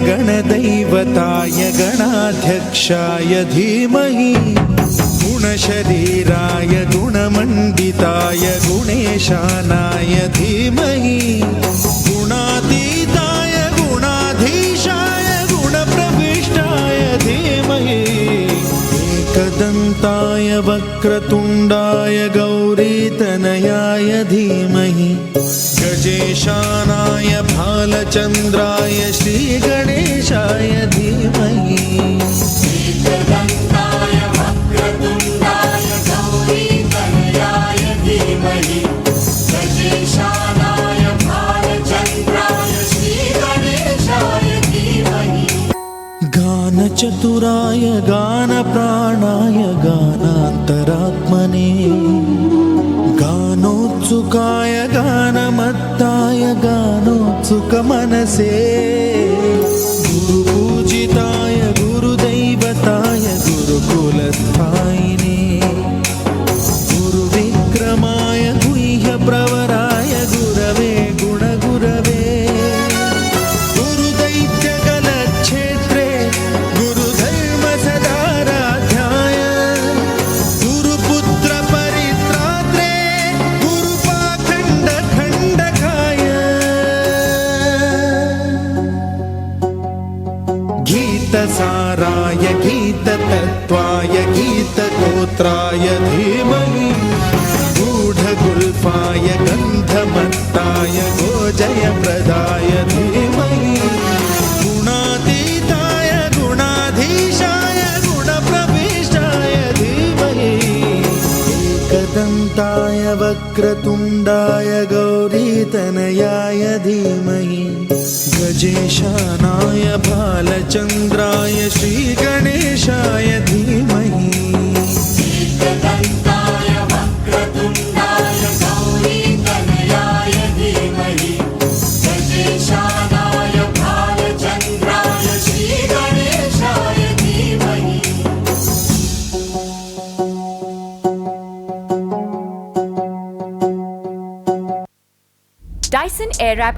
गणदैवताय गणाध्यक्षाय धीमहि गुणशरीराय गुणमण्डिताय गुणेशानाय धीमहि गुणातीताय गुणाधीशाय गुणप्रविष्टाय धीमहि एकदन्ताय वक्रतुण्डाय गौरीतनयाय धीमहि गजेशानाय भालचन्द्राय श्रीगणेशाय धीमहि एकदन्ताय वक्रतुण्डाय गौरीतनयाय धीमहि गजेशानाय भालचन्द्राय श्रीगणेशाय धीमहि गानचतुराय गानप्राणाय गानान्तरात्मने गानोत्सुकाय गानमत्ताय गानोत्सुकमनसे गुरुपूजिताय गुरुदैवताय गुरुकुलस्थायिने गुरुविक्रमाय गुह्यप्रवराय गुरवे गुणगुरवे गुरुदैत्यकलक्षेत्रे गुरुधर्मसदाराध्याय गुरुपुत्रपरित्रात्रे गुरुपाखण्डखण्डकाय गीतसाराय गीततत्त्वाय गीतगोत्राय धीमहि गूढगुल्फाय गन्धमत्ताय गोजयप्रदाय धीमहि गुणातीताय गुणाधीशाय गुणप्रविष्टाय धीमहि एकदन्ताय वक्रतुण्डाय गौरीतनयाय धीमहि गजेशानाय भालचन्द्राय श्रीगणेशाय धीमहि एकदन्ताय वक्रतुण्डाय गौरीतनयाय धीमहि गजेशानाय भालचन्द्राय श्रीगणेशाय धीमहि Dyson Airwrap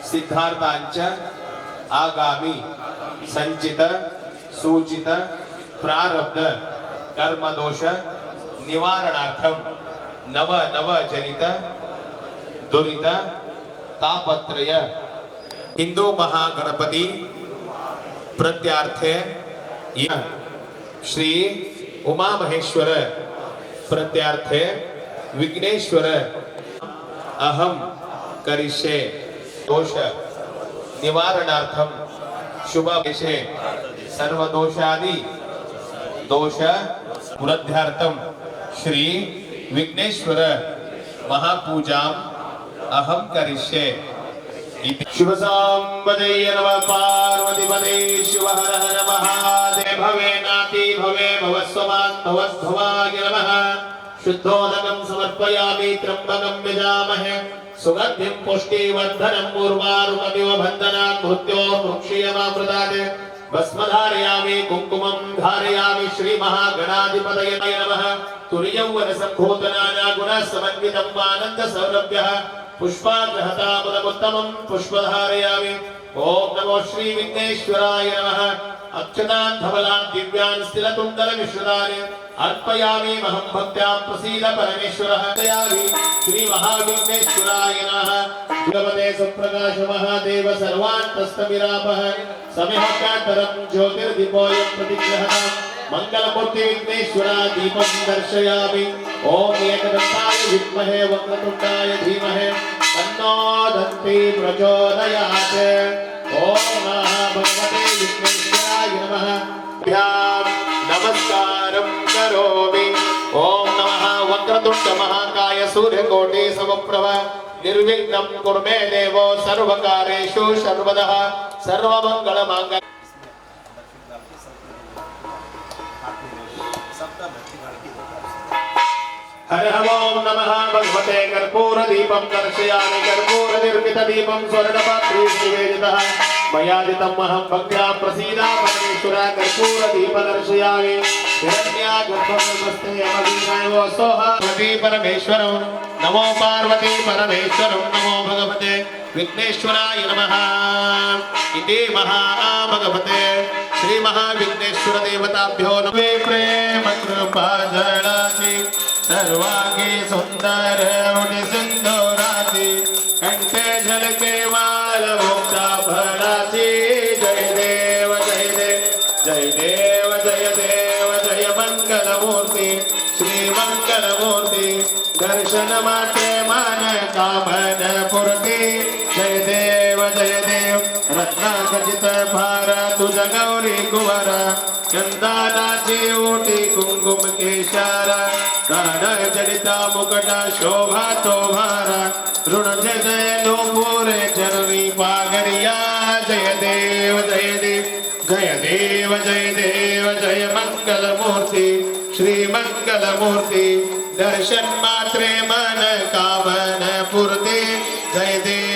सिद्धार्थांच्या आगामी संचित सूचित प्रारब्ध कर्मदोष निवारणार्थम नव नव जनित दुरित तापत्रय हिंदू महागणपति प्रत्यार्थे श्री उमा महेश्वर प्रत्यार्थे विघ्नेश्वर अहम करिष्ये दोष निवारणार्थम शुभ विषे सर्व दोषादि दोष पुरध्यार्थम श्री विघ्नेश्वर महापूजाम अहम करिष्ये शिव सांबदे नमः पार्वती पदे शिव हर हर महादेव। भवे नाति भवे भवस्वमान् भवद्भवाय नमः शुद्धोदकं समर्पयामि त्र्यम्बकं यजामहे सुगन्धिं पुष्टिवर्धनं उर्वारुकमिव बन्धनात् मृत्योर्मुक्षीयमामृतात् भस्म धारयामि कुङ्कुमं धारयामि श्रीमहागणाधिपतये नमः तुर्यौवनसम्भूतनानागुणसमन्वितं आनन्दसौरभ्यः पुष्पाग्रहतामुदमुत्तमं पुष्पधारयामि ॐ नमो श्री विघ्नेश्वराय नमः अक्षतान् धवलान् दिव्यान् स्थिरतुण्डलमिश्रितानि अर्पयामि महं भक्त्या प्रसीद परमेश्वरः दयामि श्री महाविघ्नेश्वराय नमः भगवते सुप्रकाश महादेव सर्वान्तस्तमिरापः समिहकातरं ज्योतिर्दीपोऽयं प्रतिग्रहतां मंगलमूर्ति विघ्नेश्वरा दीपं दर्शयामि ओम एकदन्ताय विद्महे वक्रतुण्डाय धीमहि तन्नो दन्ति प्रचोदयात् ओम नमः भगवते विघ्नेश्वराय नमः नमस्कारं करोमि ओम नमः वक्रतुण्ड महाकाय सूर्यकोटि समप्रभ निर्विघ्नं कुरु मे देवो सर्वकार्येषु सर्वदा सर्वमङ्गलमाङ्गल्यं हर ओम नमः भगवते कर्पूरदीपं दर्शयामि कर्पूरनिर्मितदीपं स्वर्णपात्रे निवेदितः मयादितम् अहं भक्त्या प्रसीदा परमेश्वर कर्पूरदीप दर्शयामि हिरण्यागर्भगर्भस्थे अमदीनायो सोहा पार्वती परमेश्वरं नमो पार्वती परमेश्वरं नमो भगवते विघ्नेश्वराय नमः इति महाभगवते श्री महाविघ्नेश्वर देवताभ्यो नमे प्रेम कृपा जलासि सर्वांगी सुंदर उनि सिंदूरासी कंठे झलके माल मुक्ता भरासी जय देव जय देव जय देव जय देव जय मंगल मूर्ति श्री मंगल मूर्ति दर्शन माते मन कामन पूर्ति जय देव रत्नाखचित भार तुझ गौरी कुंवर चंदनाची ओटी कुंकुम केशार कान जडिता मुकुट शोभा तो भार ऋण जय नूपुरे चरणी पागरिया जय देव जय देव जय देव जय देव जय मंगल मूर्ति श्री मंगल मूर्ति दर्शन मात्रे मन कामन पूर्ति जय देव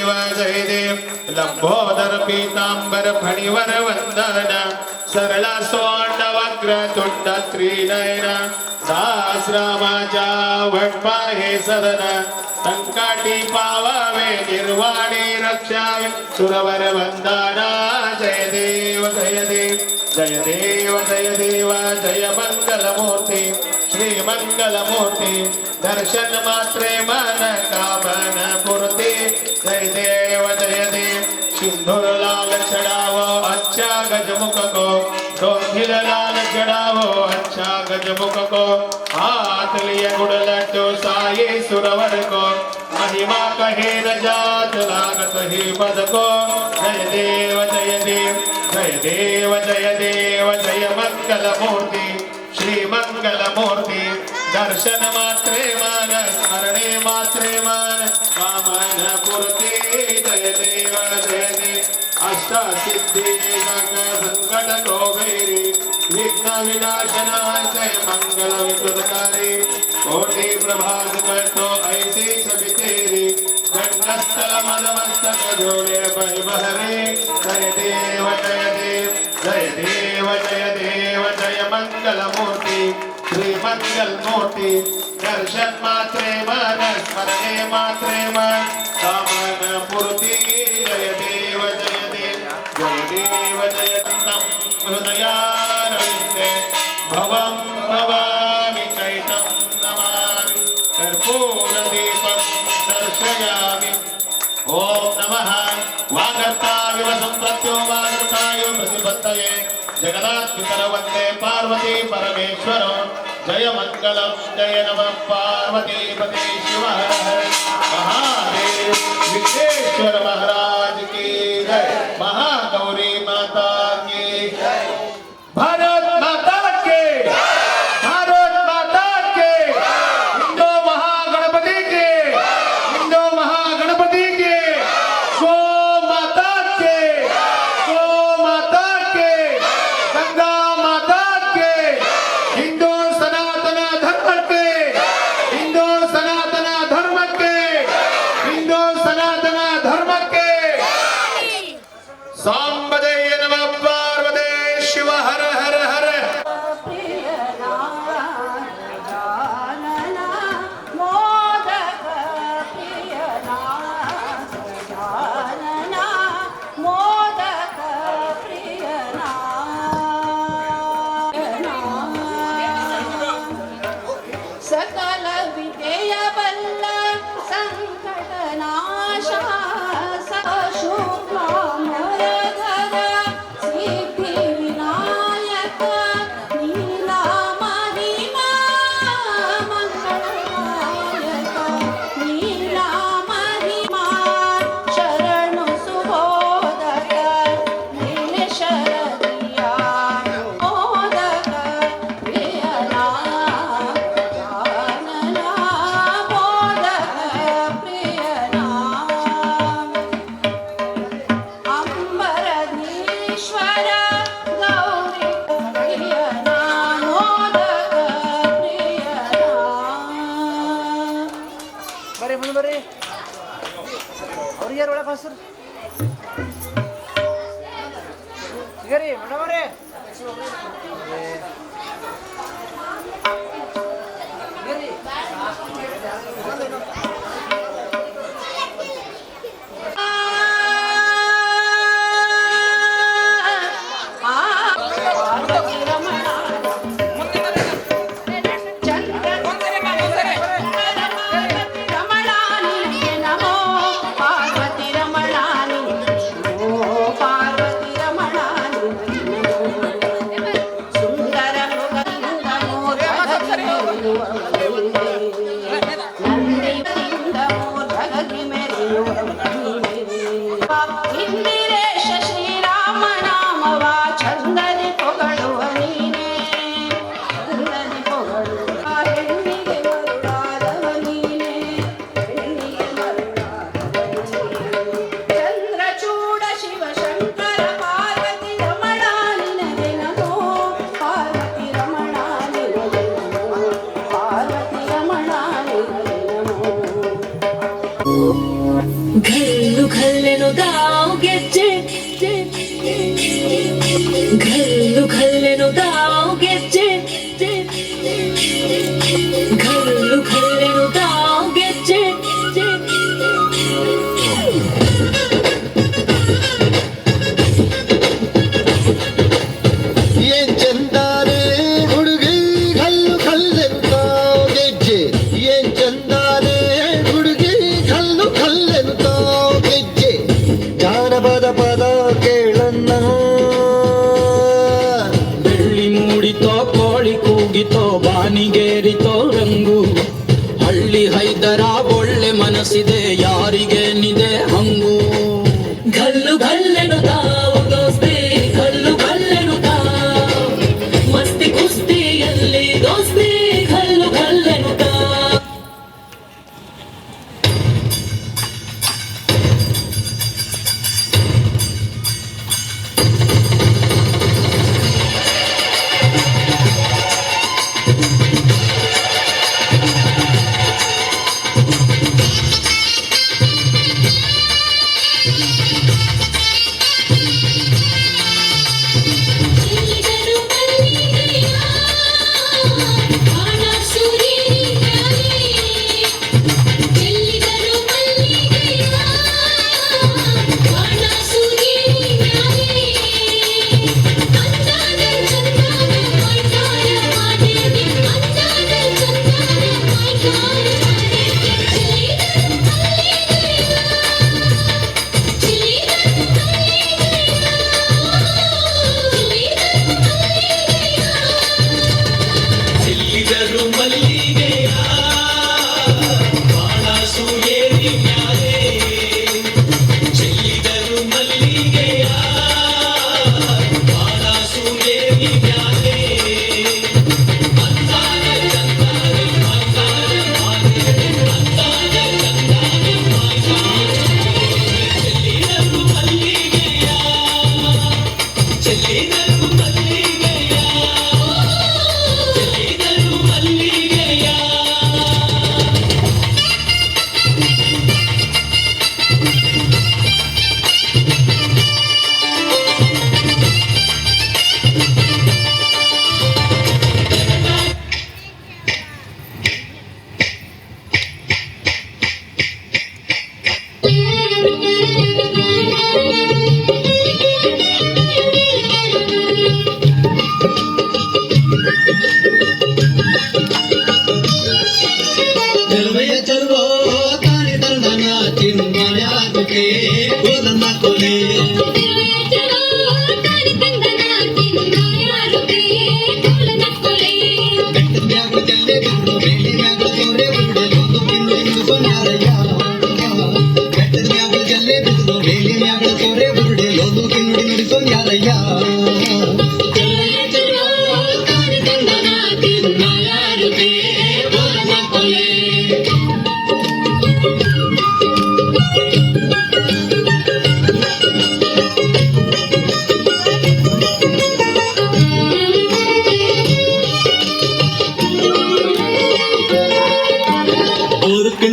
लंबोदर पीतांबर फणिवर वंदन सरला सोंड वक्र तुंड त्रिनयन सहस्रामाचा वटपाहे सदन संकटी पावावे निर्वाणी रक्षावे सुरवर वंदना जय देव जय देव जय देव जय देव जय मंगल मूर्ति श्री मंगल मूर्ति दर्शन मात्रे मन कामन पूर्ति जय देव सिंधुर लाल चढ़ावो अच्छा गजमुख को डोंगिल लाल चढ़ावो अच्छा गजमुख को हाथ लिए गुड़ लड्डू साये सुरवर को महिमा कहे न जात लागत ही पद को जय देव जय देव जय देव जय देव जय मंगल मूर्ति श्री मंगल मूर्ति दर्शन मात्रे मन स्मरणे मात्रे मन कामन पूर्ति जय देव अष्ट सिद्धि संकट को भैरी विघ्न विनाशनाय जय मंगल विकृतकारी कोटि प्रभात कर तो ऐसी छवि तेरी गंडस्थल मदमस्तक जोड़े बहरे जय देव जय देव जय देव जय देव जय मंगल मूर्ति श्री मंगल मूर्ति दर्शन मात्रे मन स्मरणे मात्रे मन कामन पूर्ति जय देव जय देव जय देव जय तं हृदयारविन्दे भवं भवामि चैतं नमामि कर्पूरदीपं दर्शयामि ॐ नमः वागर्ताविव सम्प्रत्यो वागर्ताय प्रतिपत्तये जगदात्मितर वन्दे पार्वती परमेश्वरो जय मंगलम जय नमः पार्वती पते शिव हर हर महादेव विघ्नेश्वर महाराज की जय महागौरी माता की जय भारत माता के भारत माता के हिंदू महागणपति के हिंदू महागणपति के गो माता के गंगा माता ಸಕಲ ವಿದ್ಯೆಯ ಬಲ್ಲ ಸಂಕಟನಾಶ ಶುಕ್ಲಾಂಬರಧರ ಸಿದ್ಧಿ ವಿನಾಯಕ ನೀಲ ಮಹಿಮಾ ಮಂಗಳನಾಯಕ ನೀಲ ಮಹಿಮಾ ಶರಣು ಸುಬೋಧಕ ನೀಲ ಶರದಿಯ ಮೋದಕ ಪ್ರಿಯನಾ ಜ್ಞಾನನ ಮೋದಕ ಪ್ರಿಯನಾ ಅಂಬರಧೀಶ್ವರ ಗೌರಿ ಪ್ರಿಯನಾ ಮೋದಕ ಪ್ರಿಯನಾ ಬರ್ರಿ ಮುಂದೆ ಬರ್ರಿ ಅವ್ರಿಗೆ ಯಾರು ಒಳಗೆ ಕಳ್ಸ್ರಿ ಈಗ ರೀ ಮೇಡಮ್ ಅವ್ರಿ ಪಾರ್ವತಿ ರಮಣ ಚಂದ್ರ ಪಾರ್ವತಿ ರಮಣ ನಿನಗೆ ನಮೋ ಪಾರ್ವತಿ ರಮಣ ನಿನಗೆ ಪಾರ್ವತಿ ರಮಣ ನಿನಗೆ ಸುಂದರ ಮೃಗದಿಂದ ನಂದಿಯಿಂದ ಮೂರ್ಧಗಿ ಮೆರೆಯುವ ಇಂದಿರೇಶ ಶ್ರೀರಾಮ ನಾಮವ ಚಂದದಿ ಪೊಗಳುವ ನೀನೇ ಚಂದದಿ ಪೊಗಳುವ ಹೆಣ್ಣಿಗೆ ಮರುಳಾದವ ನೀನೇ ಹೆಣ್ಣಿಗೆ ಮರುಳಾದವ ನೀನೇ ಚಂದ್ರಚೂಡ ಶಿವಶಂಕರ ಪಾರ್ವತಿ ರಮಣ ನಿನಗೆ ನಮೋ ಪಾರ್ವತಿ ರಮಣ ನಿನಗೆ ನಮೋ ಪಾರ್ವತಿ ರಮಣ ನಿನಗೆ ನಮೋ घल्लु घल्लेनु दाव ಗೆಜ್ಜೆ घल्लु घल्लेनु दाव ಗೆಜ್ಜೆ घल्लु घल्लेनु दाव ಗೆಜ್ಜೆ ಏನ್ ಚಂದಾನೆ ಹುಡುಗಿ ಕಲ್ಲು ಕಲ್ಲೆಂತ ಗೆಜ್ಜೆ ಏನ್ ಚಂದಾನೆ ಹುಡುಗಿ ಕಲ್ಲು ಕಲ್ಲೆಂತ ಗೆಜ್ಜೆ ಜಾನಪದ ಪದ ಕೇಳನ್ನ ಬೆಳ್ಳಿ ಮೂಡಿತೋ ಕೋಳಿ ಕೂಗಿತೋ ಬಾನಿಗೇರಿತೋ ರಂಗು ಹಳ್ಳಿ ಹೈದರ ಒಳ್ಳೆ ಮನಸ್ಸಿದೆ ಯಾರಿಗೇನಿದೆ ಹಂಗು घल्लु घल्लेनु दाव ದೋಸ್ತಿ घल्लु घल्लेनु दाव ಮಸ್ತಿ ಕುಸ್ತಿಯಲ್ಲಿ ದೋಸ್ತಿ घल्लु घल्लेनु दाव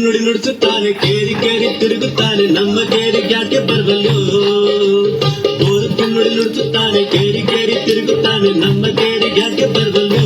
ನುಡಿ ನುಡಿಸುತ್ತಾನೆ, ಕೇರಿ ಕೇರಿ ತಿರುಗುತ್ತಾನೆ, ನಮ್ಮ ಕೇರಿಗೆ ಯಾಕೆ ಬರಬಲ್ಲು. ಬೋರಕ್ಕೆ ನುಡಿ ನುಡಿಸುತ್ತಾನೆ, ಕೇರಿ ಕೇರಿ ತಿರುಗುತ್ತಾನೆ, ನಮ್ಮ ಕೇರಿಗೆ ಯಾಕೆ ಬರಬಲ್ಲು.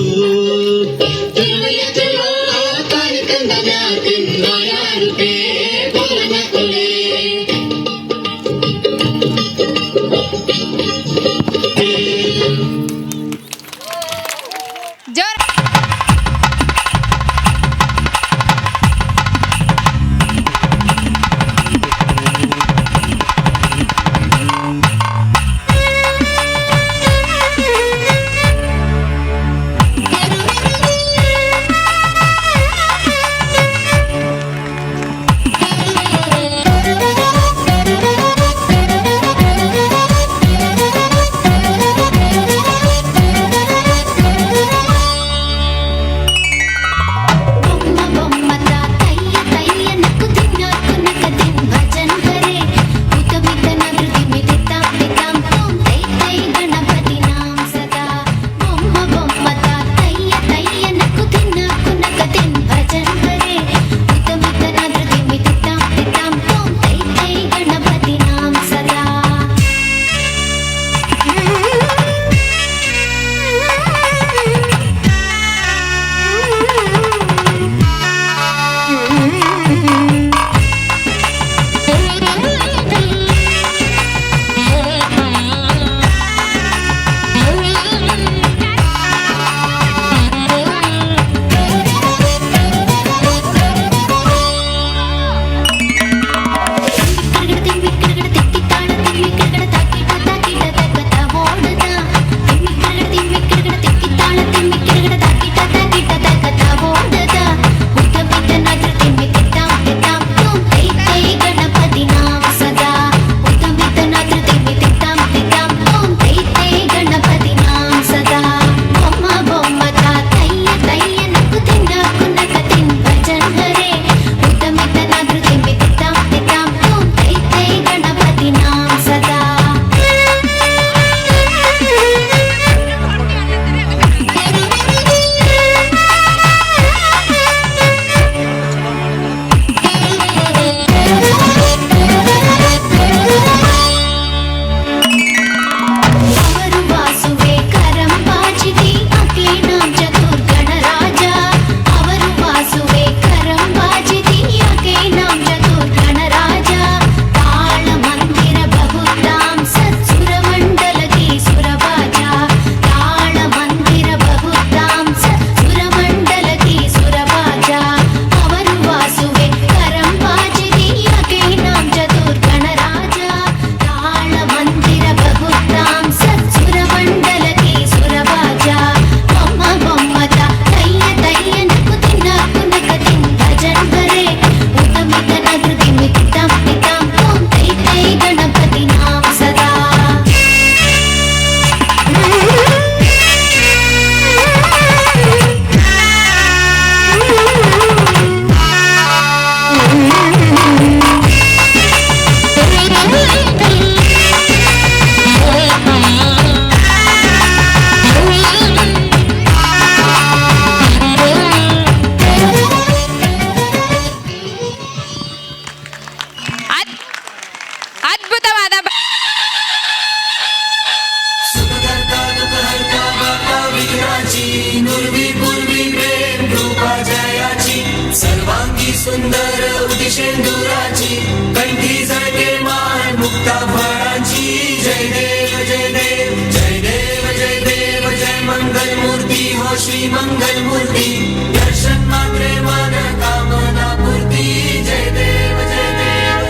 सुंदर उदिशेंदुराची कंठी झळके मान मुक्ता फळाची जय देव जय देव जय देव जय देव जय मंगल मूर्ती हो श्री मंगल मूर्ती दर्शन मात्रे मन कामना पूर्ती जय देव जय देव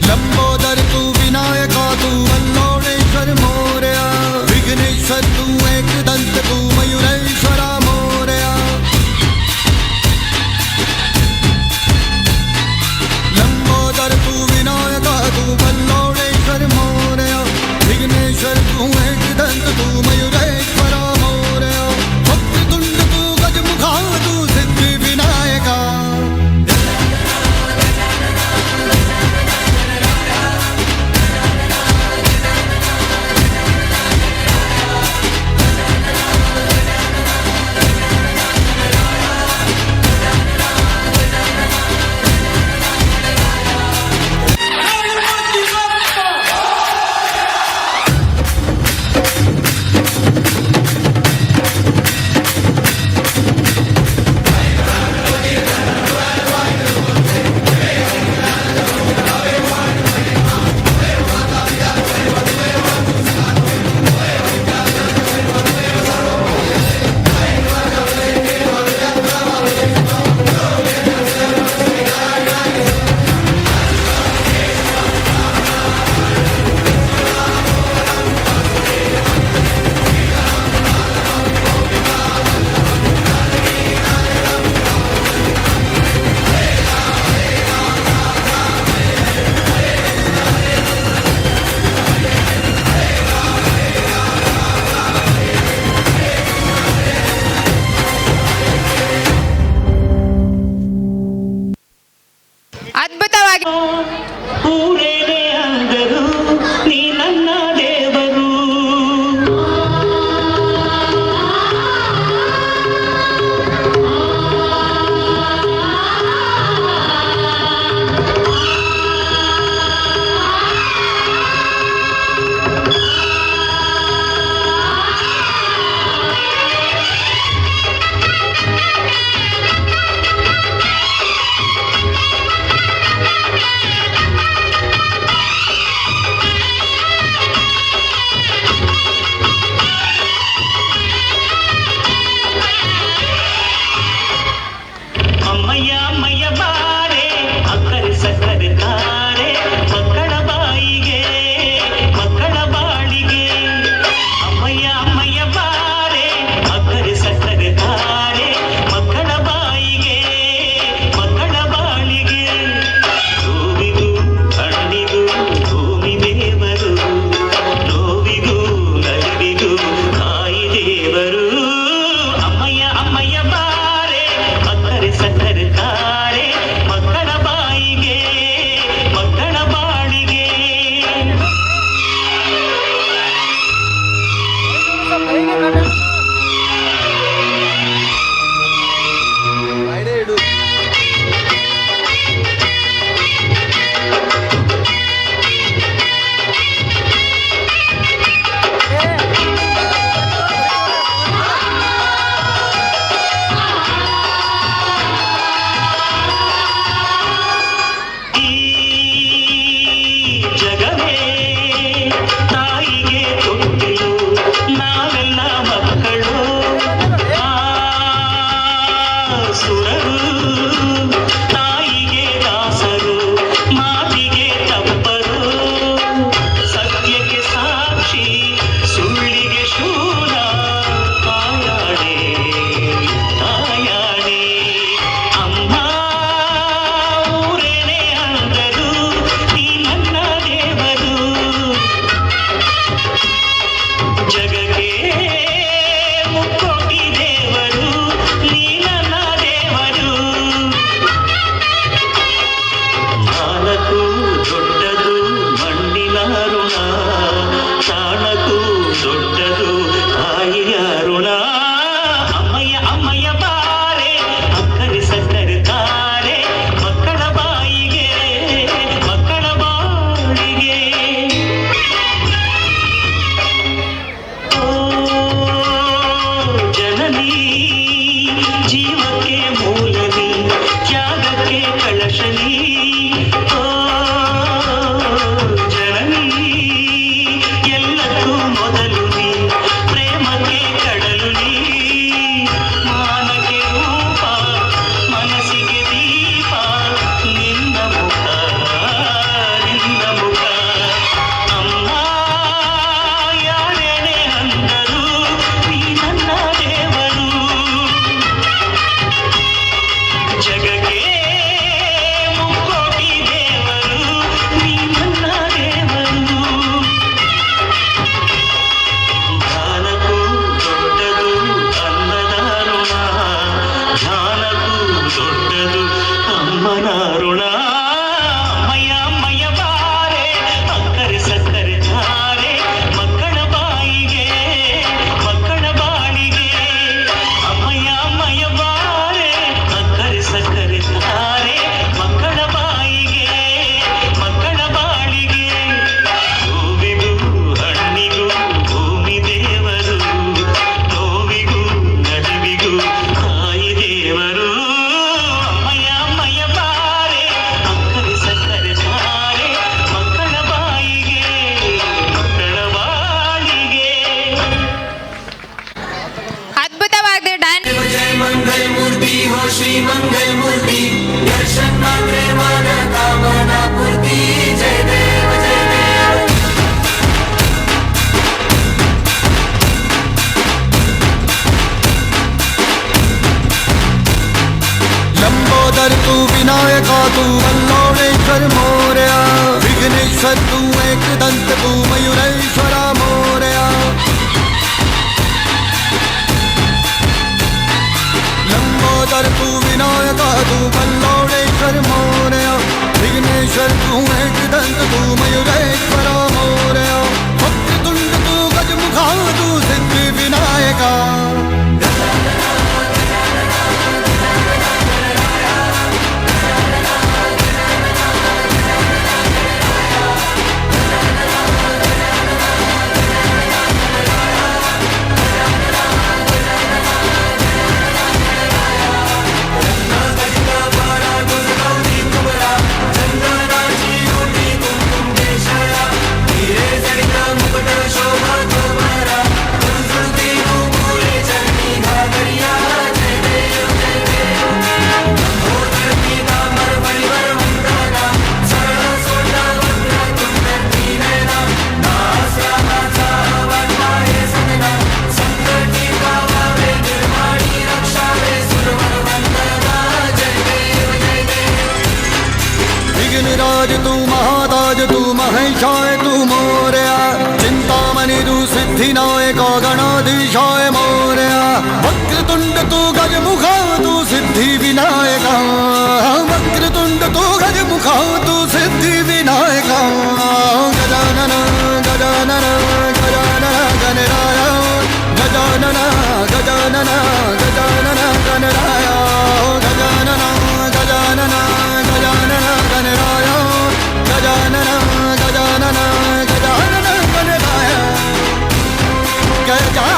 लंबोदर तू विनायका तू वल्लोळेश्वर मोरया विघ्नेश्वर तू एकदंत तू मयुरेश्वरा मोरया लंबोदर तू विनायका तू वल्लोळेश्वर मोरया विघ्नेश्वर तू एकदंत तू मयुरेश्वरा मोरया वक्रतुंड तू गजमुखा तू सिद्धि विनायका तू बल्लौळेश्वर मोरया विघ्नेश्वर तू एकदंत तू मयुरेश्वरा मोरया लंबोदर तू विनायका तू बल्लौळेश्वर मोरया विघ्नेश्वर तू एकदंत तू मयुरेश्वरा मोरया वक्रतुंड तू गजमुखा तू सिद्धि विनायका विघ्नराज तू महाताज तू महेशाय तू मोरया चिंतामणि तू सिद्धिनायक गणाधीशाय मोरया वक्रतुंड तू गजमुखा तू सिद्धि विनायका वक्रतुंड तू गजमुखा तू सिद्धि Vinayaka Gajanan Gajanan Gajanan Ganaraya Gajanan Gajanan Gajanan Ganaraya Gajanan Gajanan Gajanan Ganaraya Gajanan Gajanan Gajanan Ganaraya Gajanan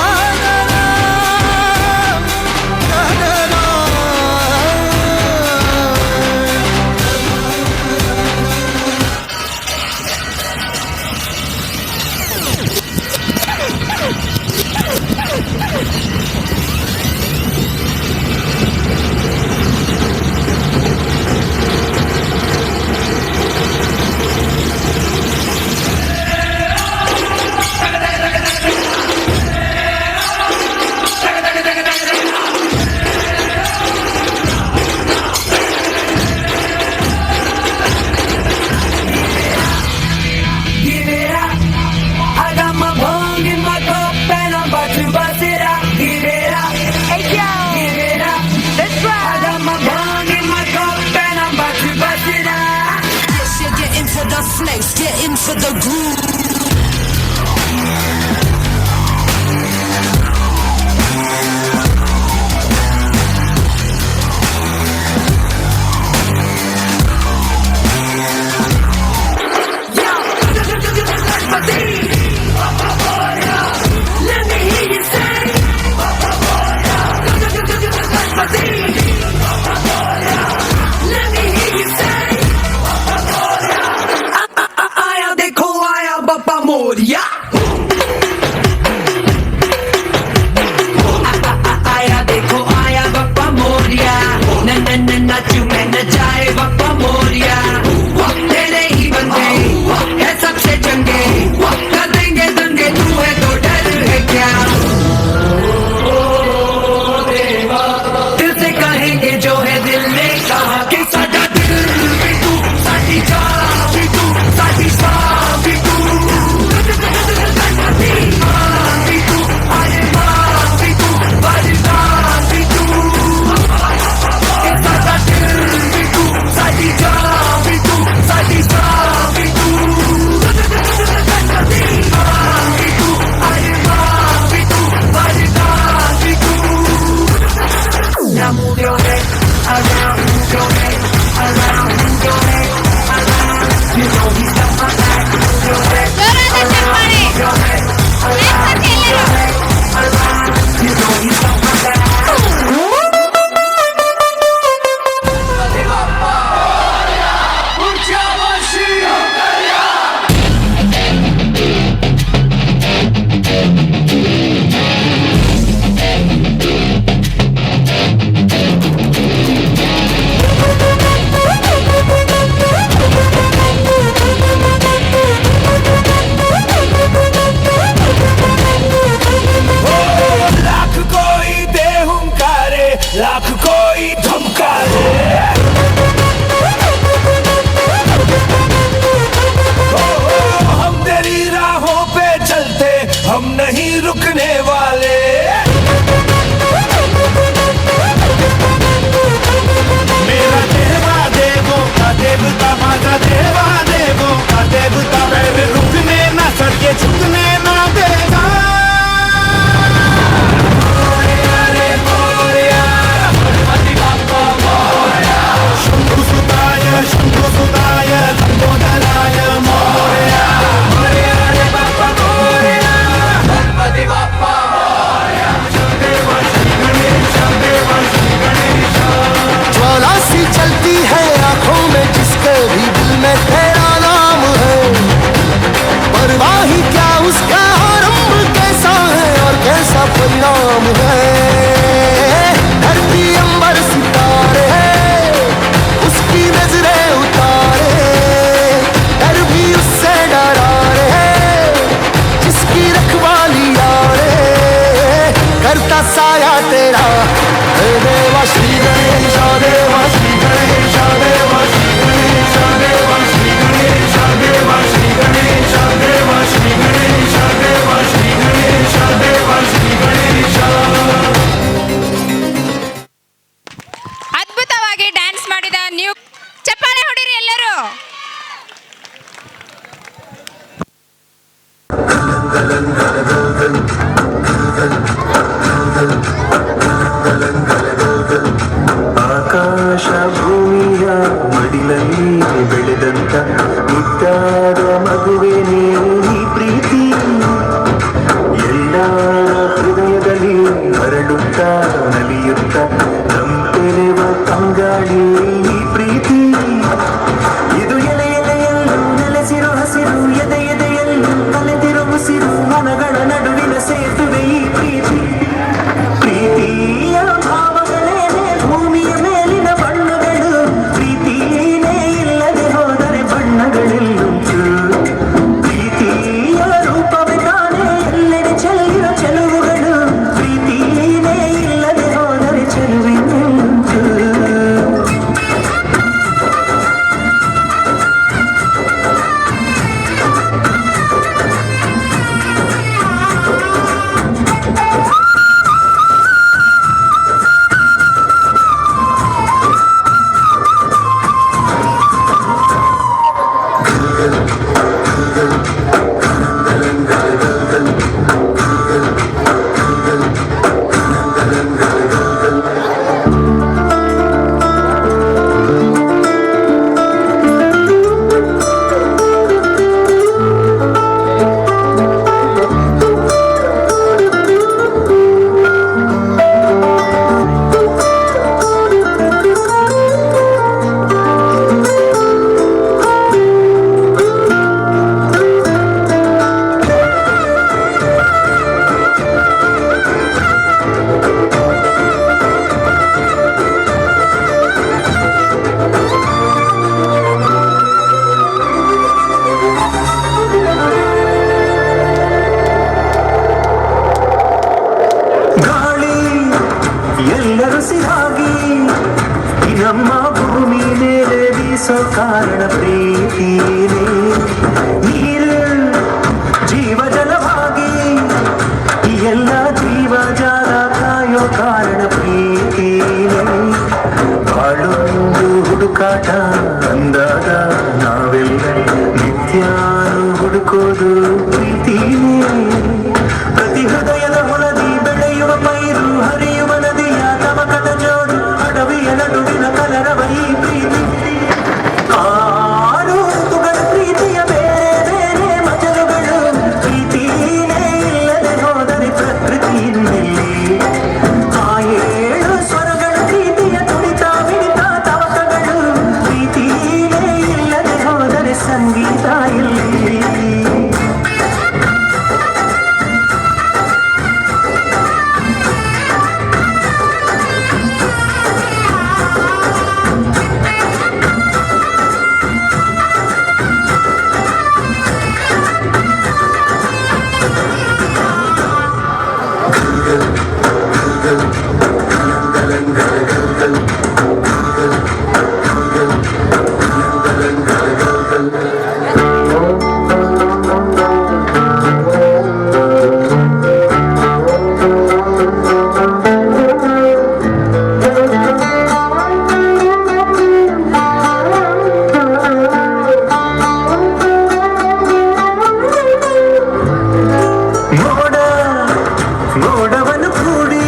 Get in for the groove. Let me hear you say. Let me hear you say. Bappa Moria. आया देखो आया बप्पा मोरिया नाचू मैं नचाए बप्पा मोरिया तेरे ही बंदे है सबसे चंगे कर देंगे दंगे तू है तो डर है क्या दिल से कहेंगे जो है दिल ने कहा कि साडा दिल भी तू साडी जान भी तू साडी सांस भी तू Side ಆಕಾಶ ಭೂಮಿಯ ಮಡಿಲಲ್ಲಿ ಬೆಳೆದಂತ ಮುದ್ದಾದ ಮಗುವೆ ನೀನು ಈ ಪ್ರೀತಿ ಎಲ್ಲರ ಹೃದಯದಲ್ಲಿ ಹರಡುತ್ತಾ ನಲಿಯುತ್ತ ತಂಪೆರೆವ ತಂಗಾಳಿ ಈ ಪ್ರೀತಿ ಇದು ಎಲೆ ಎಲೆಯಲ್ಲೂ ನೆಲೆಸಿರು ಹಸಿರು ಎದೆ ಎದೆಯಲ್ಲೂ ಕಲೆತಿರು ಉಸಿರು ಮನಗಳ ನಡುವಿನ ಸೇತುವೆ ಈ ಪ್ರೀತಿ ಪ್ರೀತಿಯ ಭಾವಗಳೇನೆ ಭೂಮಿಯ ಮೇಲಿನ ಬಣ್ಣಗಳು ಪ್ರೀತಿನೇ ಇಲ್ಲದೆ ಹೋದರೆ ಬಣ್ಣಗಳೆಲ್ಲುಂಟು ಪ್ರೀತಿಯ ರೂಪವೇ ತಾನೇ ಎಲ್ಲೆಡೆ ಚೆಲ್ಲಿರೋ ಚೆಲುವುಗಳು ಪ್ರೀತಿನೇ ಇಲ್ಲದೆ ಹೋದರೆ ಚೆಲುವಿನುಂಟು ಗಾಳಿ ಎಲ್ಲರೂ ಸಿರಾಗಿ ಈ ನಮ್ಮ ಭೂಮಿ ಮೇಲೆ ಬೀಸೋ ಕಾರಣ ಪ್ರೀತಿನೇ ನೀರು ಜೀವ ಜಲವಾಗಿ ಈ ಎಲ್ಲ ಜೀವ ಜಾಲ ಕಾಯೋ ಕಾರಣ ಪ್ರೀತಿನೇ ಬಾಳೊಂದು ಹುಡುಕಾಟ ಅಂದಾಗ ನಾವೆಲ್ಲ ನಿತ್ಯಾನು ಹುಡುಕೋದು ಪ್ರೀತಿನೇ ಪ್ರತಿ ಹೃದಯದ ಹೊಲದಿ ಬೆಳೆಯುವ ಪೈರು ಹರಿಯುವ ನದಿಯ ತಮಕದ ಜೋಡು ಅಡವಿಯ ನಡುವಿನ ಕಲರವ ಈ ಪ್ರೀತಿ ಆರು ಋತುಗಳ ಪ್ರೀತಿಯ ಬೇರೆ ಬೇರೆ ಮಜಲುಗಳು ಪ್ರೀತಿನೇ ಇಲ್ಲದೆ ಹೋದರೆ ಪ್ರಕೃತಿ ಇನ್ನೆಲ್ಲಿ ಆ ಏಳು ಸ್ವರಗಳ ಪ್ರೀತಿಯ ತುಡಿತ ಮಿಡಿತ ತವಕಗಳು ಪ್ರೀತಿನೇ ಇಲ್ಲದೆ ಹೋದರೆ ಸಂಗೀತ ಇಲ್ಲಿ ಮೋಡವನ್ನು ಕೂಡಿ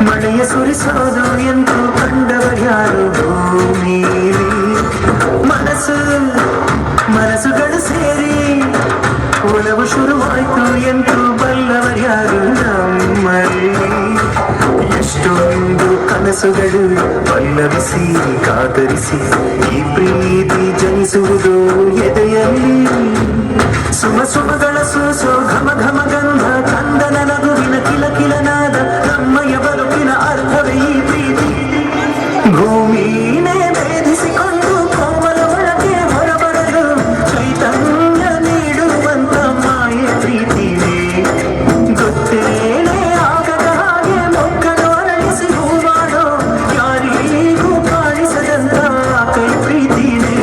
ಮಳೆಯ ಸುರಿಸೋದು ಎಂದು ಕಂಡವರ್ಯಾರು ಭೂಮಿಲಿ ಮನಸ್ಸುಗಳು ಸೇರಿ ಒಲವು ಶುರುವಾಯ್ತು ಎಂದು ಬಲ್ಲವರ್ಯಾರು ನಮ್ಮಲ್ಲಿ ಎಷ್ಟೊಂದು ಕನಸುಗಳು ಪಲ್ಲವಿಸಿ ಕಾತರಿಸಿ ಈ ಪ್ರೀತಿ ಜನಿಸುವುದು ಎದೆಯಲ್ಲಿ ಸುಮಗಳ ಸೂಸೋ ಘಮ ಘಮ ಗಂಧ ಚಂದನ ನಗುವಿನ ಕಿಲ ಕಿಲನಾದ ನಮ್ಮಯ ಬದುಕಿನ ಅರ್ಥವೇ ಈ ಪ್ರೀತಿ ಭೂಮಿನೇ ಭೇದಿಸಿಕೊಂಡು ಕೋಮಲ ಒಳಗೆ ಹೊರಬರಲು ಚೈತನ್ಯ ನೀಡುವಂತ ಮಾಯೆ ಪ್ರೀತಿನೇ ಗೊತ್ತೇನೆ ಆಗದ ಹಾಗೆ ಮೊಗ್ಗನ್ನು ಅರಳಿಸಿ ಹೂವಾಡೋ ಯಾರಿಗೂ ಕಾಣಿಸದಂತ ಕೈ ಪ್ರೀತಿನೇ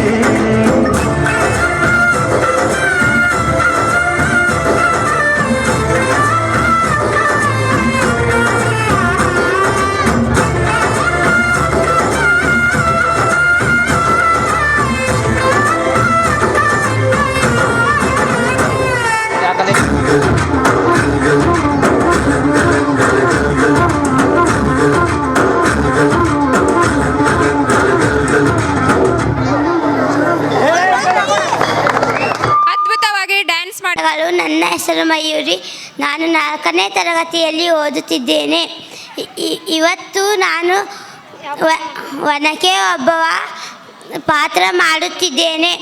ನನ್ನ ಹೆಸರು ಮಯೂರಿ. ನಾನು 4ನೇ ತರಗತಿಯಲ್ಲಿ ಓದುತ್ತಿದ್ದೇನೆ. ಇವತ್ತು ನಾನು ಒನಕೆ ಒಬ್ಬವ ಪಾತ್ರ ಮಾಡುತ್ತಿದ್ದೇನೆ.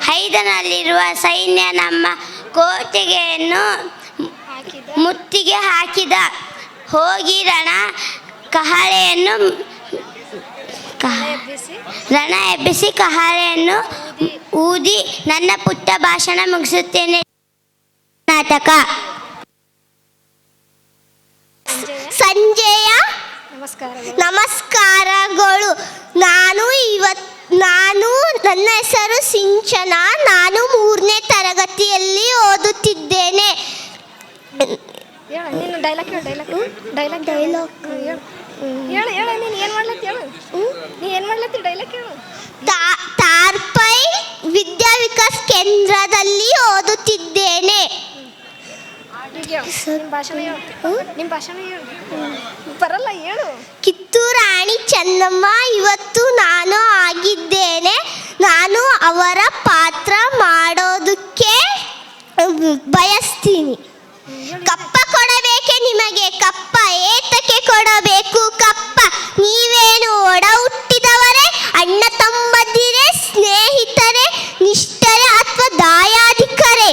ಹೈದನಲ್ಲಿರುವ ಸೈನ್ಯ ನಮ್ಮ ಕೋಟೆಗೆಯನ್ನು ಮುತ್ತಿಗೆ ಹಾಕಿದ. ಹೋಗಿ ರಣ ಎಬ್ಬಿಸಿ ಕಹಳೆಯನ್ನು ಊದಿ ನನ್ನ ಪುಟ್ಟ ಭಾಷಣ ಮುಗಿಸುತ್ತೇನೆ. ನಾಟಕ. ಸಂಜೆಯ ನಮಸ್ಕಾರಗಳು. ನನ್ನ ಹೆಸರು ಸಿಂಚನ. ನಾನು 3ನೇ ತರಗತಿಯಲ್ಲಿ ಓದುತ್ತಿದ್ದೇನೆ. ತಾರ್ಪೈ ವಿದ್ಯಾ ವಿಕಾಸ ಕೇಂದ್ರದಲ್ಲಿ ಓದುತ್ತಿದ್ದೇನೆ. ಕಿತ್ತೂರು ರಾಣಿ ಚೆನ್ನಮ್ಮ ಇವತ್ತು ನಾನು ಆಗಿದ್ದೇನೆ. ನಾನು ಅವರ ಪಾತ್ರ ಮಾಡೋದಕ್ಕೆ ಬಯಸ್ತೀನಿ. ಕಪ್ಪ ಕೊಡಬೇಕೆ ನಿಮಗೆ? ಕಪ್ಪ ಏತಕ್ಕೆ ಕೊಡಬೇಕು? ಕಪ್ಪ ನೀವೇನು ಒಡ ಹುಟ್ಟಿದವರೇ, ಅಣ್ಣ ತಮ್ಮದಿರೇ, ಸ್ನೇಹಿತರೆ, ನಿಷ್ಠರೆ ಅಥವಾ ದಾಯಾದಿಕರೇ?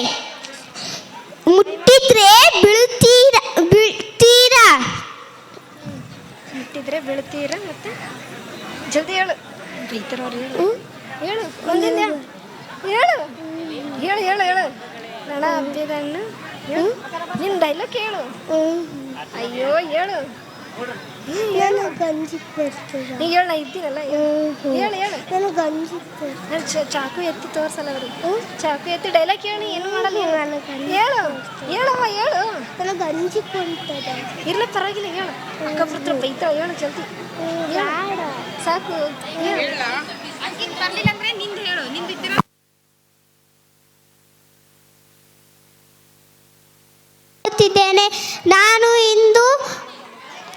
ಮುಟ್ಟಿದ್ರೆ ಬೀಳ್ತೀರಾ ಮತ್ತೆ ಜಲ್ದಿ ಹೇಳು. ಹೇಳು ಮುಂದಿನ ಹೇಳು ಹೇಳು ಹೇಳು ಹೇಳು ರಣ ಹಬ್ಬಿದಣ್ಣು ನಿನ್ನ ಡೈಲಾಗ್ ಹೇಳು. ಅಯ್ಯೋ ಹೇಳು. ಗಂಜಿ ನೀ ಹೇಳ ಇದ್ದೀನಲ್ಲ. ಹೇಳು ಹೇಳು. ನಾನು ಗಂಜಿ ಚಾಕು ಎತ್ತಿ ತೋರ್ಸಲ್ಲ ಅವ್ರಿಗೆ. ಚಾಕು ಎತ್ತಿ ಡೈಲಾಗ್ ಹೇಳಿ ಏನು ಮಾಡಲ್ಲ. ಹೇಳು ಹೇಳಮ್ಮ ಹೇಳು. ನಾನು ಗಂಜಿ ಕೊಡ್ತದೆ. ಇಲ್ಲ ಪರವಾಗಿಲ್ಲ ಹೇಳು. ಅಕ್ಕಪುತ್ರ ಬೈತಾಳ. ಹೇಳು ಜಲ್ದಿ. ಸಾಕು ಬರ್ಲಿಲ್ಲ ಅಂದ್ರೆ ನಿಂದು ಹೇಳು. ನಿಂದಿದ್ದೀರ ನಾನು ಇಂದು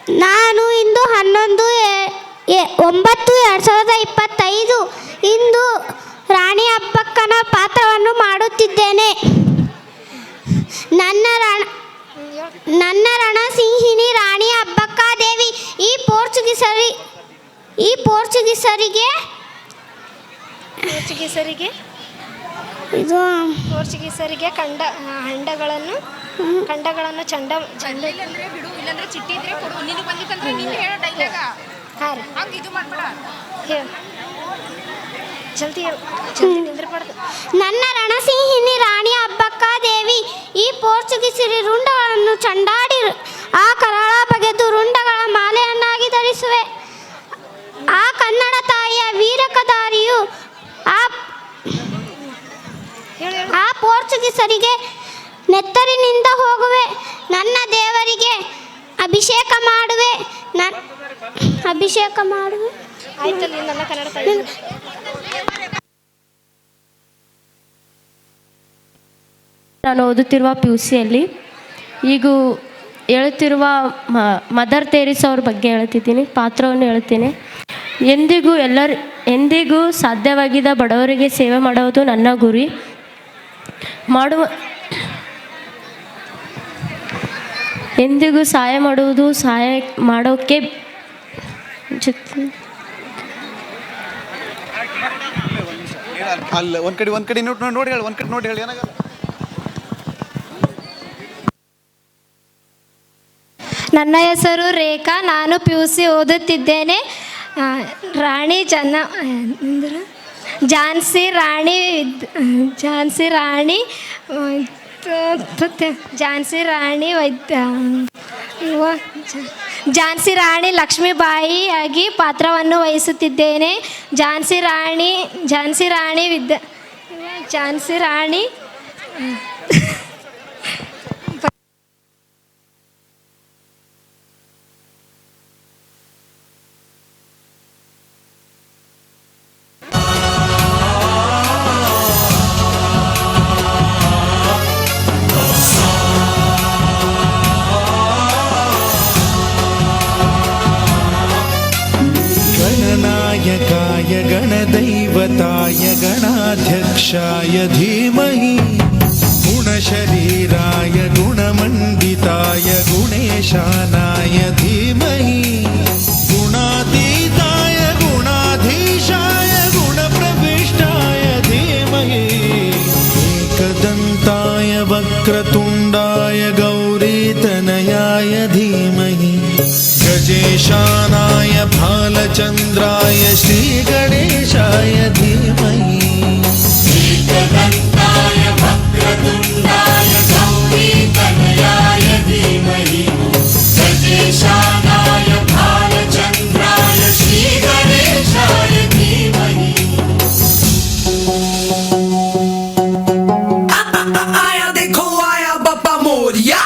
11/9/2025 ಇಂದು ರಾಣಿ ಅಬ್ಬಕ್ಕನ ಪಾತ್ರವನ್ನು ಮಾಡುತ್ತಿದ್ದೇನೆ. ನನ್ನ ರಣಸಿಂಹಿನಿ ರಾಣಿ ಅಬ್ಬಕ್ಕಾದೇವಿ ಈ ಪೋರ್ಚುಗೀಸರಿಗೆ ಖಂಡಗಳನ್ನು ಚಂಡ ಚಿಟ್ಟಿ ಇದ್ರೆ ಕೊಡು. ನೀನು ಬಂದಿತ್ತಂದ್ರೆ ನೀನು ಹೇಳೋ ಡೈಲಾಗ. ಹಂಗೆ ಇದು ಮಾಡಬೇಡ. ಜಲ್ದಿ ಹೇಳು. ಜಲ್ದಿ ನಿಂದ್ರಬಾರ್ದು. ನನ್ನ ರಣಸಿಂಹಿನಿ ರಾಣಿ ಅಬ್ಬಕ್ಕಾದೇವಿ ಈ ಪೋರ್ಚುಗೀಸರಿ ರುಂಡಗಳನ್ನು ಚಂಡಾಡಿ ಆ ಕರಾಳ ಬಗೆದು ರುಂಡಗಳ ಮಾಲೆಯನ್ನಾಗಿ ಧರಿಸುವೆ. ಆ ಕನ್ನಡ ತಾಯಿಯ ವೀರಕದಾರಿಯು ಆ ಪೋರ್ಚುಗೀಸರಿಗೆ ನೆತ್ತರಿನಿಂದ ಹೋಗುವೆ. ನನ್ನ ದೇವರಿಗೆ ಅಭಿಷೇಕ ಮಾಡುವೆ. ನಾನು ಓದುತ್ತಿರುವ PUCಯಲ್ಲಿ ಈಗ ಹೇಳುತ್ತಿರುವ ಮದರ್ ತೆರೇಸಾ ಅವ್ರ ಬಗ್ಗೆ ಹೇಳ್ತಿದ್ದೀನಿ. ಪಾತ್ರವನ್ನು ಹೇಳ್ತೀನಿ. ಎಂದಿಗೂ ಸಾಧ್ಯವಾಗಿದ್ದ ಬಡವರಿಗೆ ಸೇವೆ ಮಾಡುವುದು ನನ್ನ ಗುರಿ. ಎಂದಿಗೂ ಸಹಾಯ ಮಾಡೋಕ್ಕೆ ಅಲ್ಲ ಒಂದ್ ಕಡೆ ನೋಡಿ ಹೇಳಿ ಏನಾಗಲ್ಲ. ನನ್ನ ಹೆಸರು ರೇಖಾ. ನಾನು PUC ಓದುತ್ತಿದ್ದೇನೆ. ಝಾನ್ಸಿ ರಾಣಿ ಲಕ್ಷ್ಮೀಬಾಯಿ ಆಗಿ ಪಾತ್ರವನ್ನು ವಹಿಸುತ್ತಿದ್ದೇನೆ. ಝಾನ್ಸಿ ರಾಣಿ ಗಣನಾಯಕಾಯ ಗಣ गणदैवताय गणाध्यक्षाय धीमहि गुणशरीराय गुणमण्डिताय गुणेशानाय धीमहि गुणातीताय गुणाधीशाय गुणप्रविष्टाय धीमहि एकदन्ताय वक्रतुण्डाय गौरीतनयाय धीमहि गजेशानाय भालचन्द्राय श्रीगणेशाय धीमहि एकदन्ताय वक्रतुण्डाय गौरीतनयाय धीमहि गजेशानाय भालचन्द्राय श्रीगणेशाय धीमहि आया देखो आया बाबा मोरिया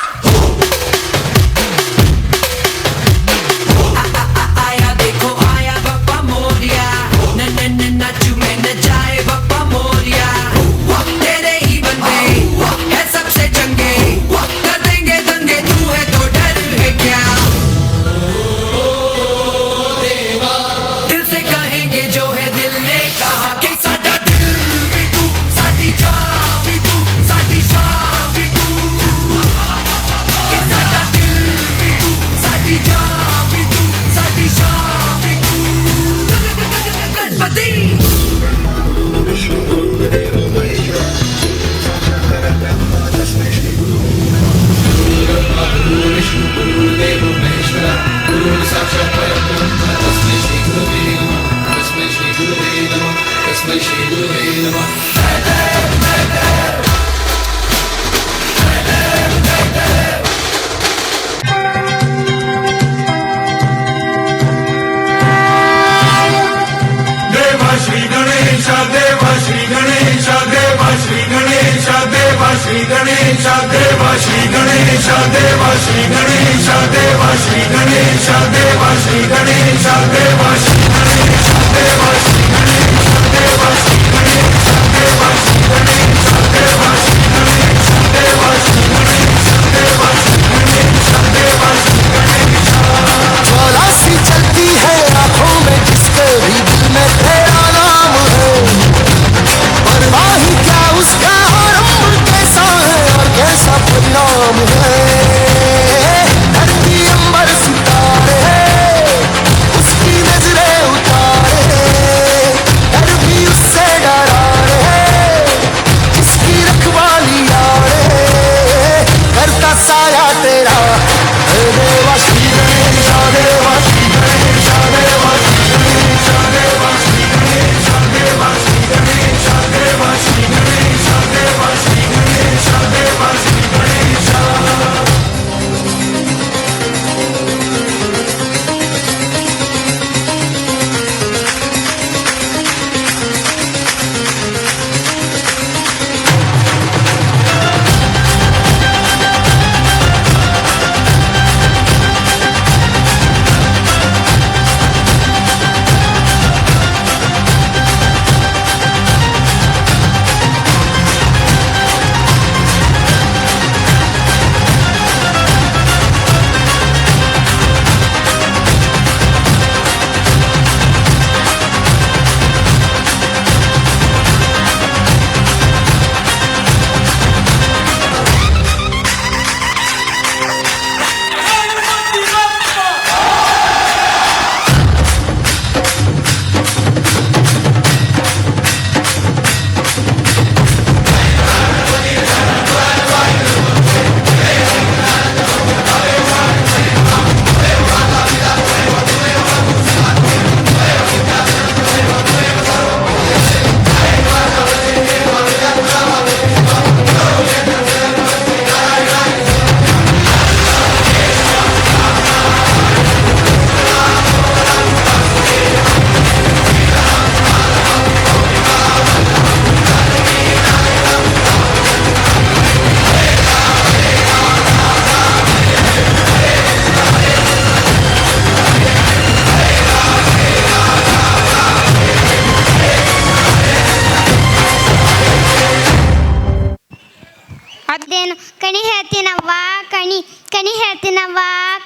ಕಣಿ ಹೇಳ್ತೀನವ್ವ ಕಣಿ ಕಣಿ ಹೇಳ್ತೀನವ್ವ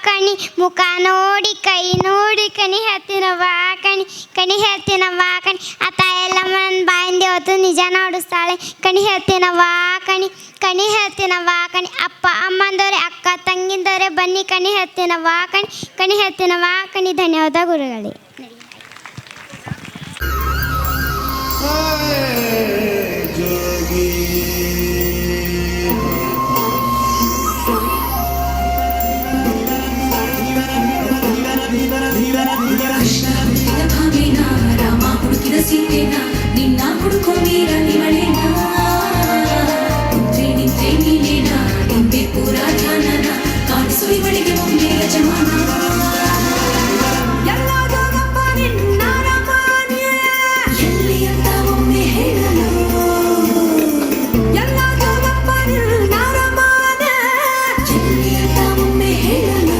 ಕಣಿ ಮುಖ ನೋಡಿ ಕೈ ನೋಡಿ ಕಣಿ ಹೇಳ್ತೀನವ್ವ ಕಣಿ ಹೇಳ್ತೀನವ್ವ ಕಣಿ ಆ ತಾಯೆಲ್ಲಮ್ಮನ ಬಾಯಿಂದೆ ಹೊತ್ತು ನಿಜ ನೋಡಿಸ್ತಾಳೆ ಕಣಿ ಹೇಳ್ತೀನವ್ವ ಕಣಿ ಹೇಳ್ತೀನವ್ವ ಕಣಿ ಅಪ್ಪ ಅಮ್ಮಂದವ್ರೆ ಅಕ್ಕ ತಂಗಿಂದವ್ರೆ ಬನ್ನಿ ಕಣಿ ಹೇಳ್ತೀನವ್ವ ಕಣಿ ಹೇಳ್ತೀನವ್ವ ಕಣಿ ಧನ್ಯವಾದ ಗುರುಗಳೇ. ರಾಮ ಹುಡುಕಿದ ಸೀತೆನ ನಿನ್ನ ಹುಡುಕೋ ಮೀರ ನಿವಳೇನ ನಿಂತ್ರೆ ನೀನೇನ ನಿಂಬೆ ಪೂರ ಧ್ಯಾನನ ಕಾಣಿಸು ಇವಳಿಗೆ ಒಮ್ಮೆ ಯಜಮಾನ ಎಲ್ಲಿ ಅಂತ ಒಮ್ಮೆ ಹೇಳಲು ಎಲ್ಲಿ ಅಂತ ಒಮ್ಮೆ ಹೇಳಲು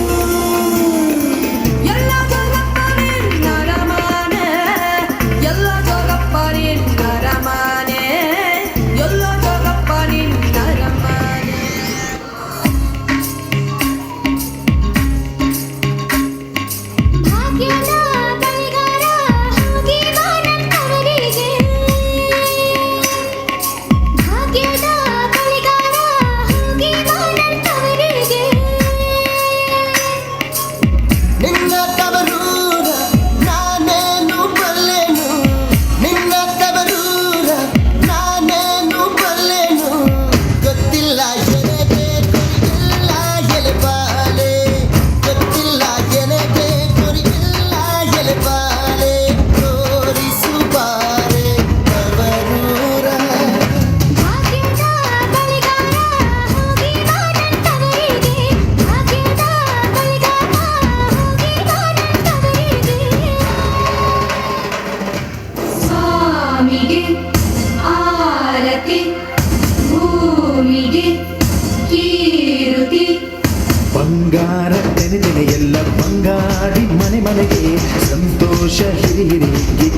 ಬಂಗಾರ ತೆನೆ ಎಲ್ಲ ಬಂಗಾಡಿ ಮನೆ ಮನೆಗೆ ಸಂತೋಷ ಹಿರಿ ಹಿರಿ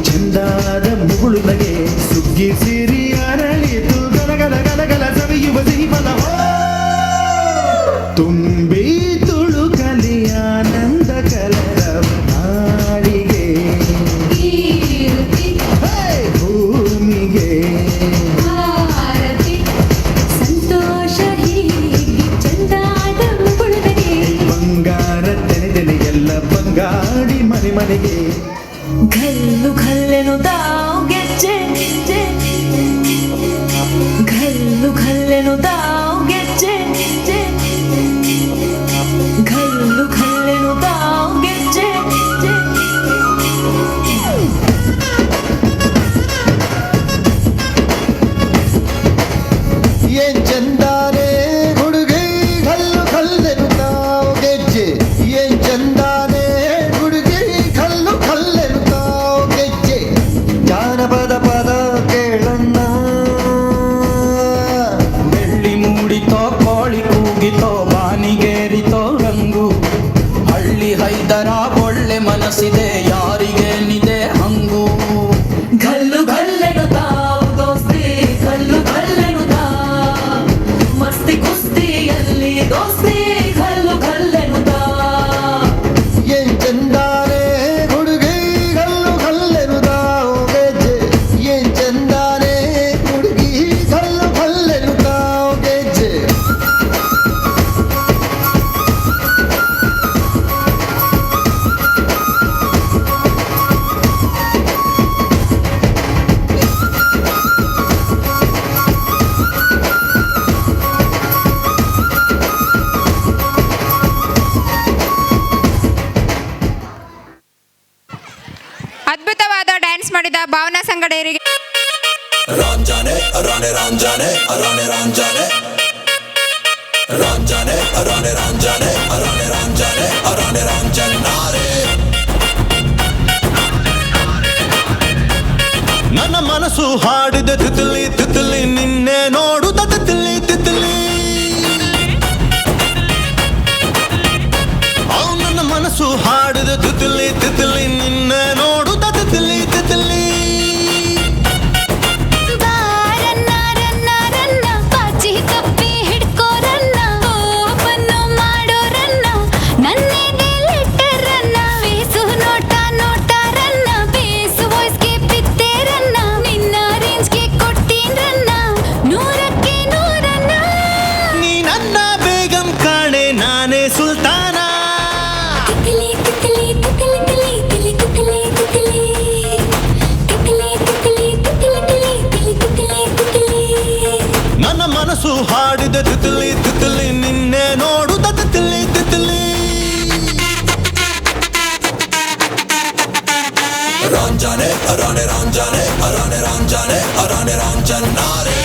ಚಂದಾದ ಮುಗುಳು ನಗೆ ಸುಗ್ಗಿ ಸಿರಿ ಅರಳಿತು ಗಲಗಲ ಗಲಗಲ ಸವಿಯುವ ಸಿಹಿಮಲ ತುಂಬಿ ತುಳುಕಲಿ ಆನಂದ ಕಲರವ ನಾಡಿಗೆ ಭೂಮಿಗೆ ಸಂತೋಷ ಚಂದಾದ ಮುಗುಳುನಗೆ ಬಂಗಾರ ತೆನೆ ಎಲ್ಲ ಬಂಗಾಡಿ ಮನೆ ಮನೆಗೆ ಘಲ್ಲು ಘಲ್ಲೆನು ತಾವು ಗೆಜ್ಜೆ ಘಲ್ಲು ಘಲ್ಲೆನು ತಾವು ಗೆಜ್ಜೆ ಘಲ್ಲು ಘಲ್ಲೆನು ತಾವು ಗೆಜ್ಜೆ ಏನ್ ಚಂದಾನೆ ಹುಡುಗಿ ಕಲ್ಲು ಕಲ್ಲೆನು ತಾವು ಗೆಜ್ಜೆ ಏನ್ ಚಂದಾನೆ ಹುಡುಗಿ ಕಲ್ಲು ಕಲ್ಲೆನು ತಾವು ಗೆಜ್ಜೆ ಜಾನಪದ ಪದ ಕೇಳಣ್ಣ ಬೆಳ್ಳಿ ಮೂಡಿತೋ ಕೋಳಿ ಕೂಗಿತೋ ಬಾನಿಗೇರಿತೋ ರಂಗು ಹಳ್ಳಿ ಹೈದರ ಒಳ್ಳೆ ಮನಸ್ಸಿದೆ ಯಾರಿಗೇನಿದೆ ಹಂಗು ಘಲ್ಲು ಘಲ್ಲೆನು ತಾವು ದೋಸ್ತಿ ಘಲ್ಲು ಘಲ್ಲೆನು ಮಸ್ತಿ ಕುಸ್ತಿಯಲ್ಲಿ ದೋಸ್ತಿ ಘಲ್ಲು ಘಲ್ಲೆನು ಏನ್ ಚಂದಾನೆ ಹುಡುಗಿ ಕಲ್ಲು ಕಲ್ಲೆನು ತಾವು ಗೆಜ್ಜೆ ಏನ್ ಚಂದಾನೆ ಹುಡುಗಿ ಕಲ್ಲು ಕಲ್ಲೆನು ತಾವು ಗೆಜ್ಜೆ ಅದ್ಭುತವಾದ ಡ್ಯಾನ್ಸ್ ಮಾಡಿದ ಭಾವನಾ ಸಂಗಡೇರಿಗೆ ರಂಜಾನೆ ಅರಾನೆ ರಂಜಾನೆ ಅರಾನೆ ರಂಜಾನೆ ರಂಜಾನೆ ಅರಾನೆ ರಂಜಾನೆ ಅರಾನೆ ರಂಜಾನೆ ಅರಾನೆ ರಂಜನಾರೆ ನನ್ನ ಮನಸ್ಸು ಹಾಡಿದ ತಿತಲಿ ತಿತಲಿ ನಿನ್ನೆ ನೋಡುತ್ತ ತಿತಲಿ ತಿತಲಿ ನನ್ನ ಮನಸ್ಸು ಹಾಡಿದ ತಿತಲಿ ತಿತಲಿ ನಿನ್ನೆ ನೋಡುತ್ತ ತಿತಲಿ ತಿತಲಿ ರನ್ನ ಪಾಚಿ ಕಪ್ಪಿ ಹಿಡ್ಕೋರನ್ನ ಓಪನ್ನು ಮಾಡೋ ಮನಸ್ಸು ಹಾಡಿದೆ ತಿತ್ಲಿ ತಿತ್ಲಿ ನಿನ್ನೆ ನೋಡುತ್ತ ತಿತ್ಲಿ ತಿತ್ಲಿ ರಂಜಾನೆ ಅರಾನೆ ರಂಜಾನೆ ಅರಾನೆ ರಂಜಾನೆ ಅರಾನೆ ರಂಜನಾರೆ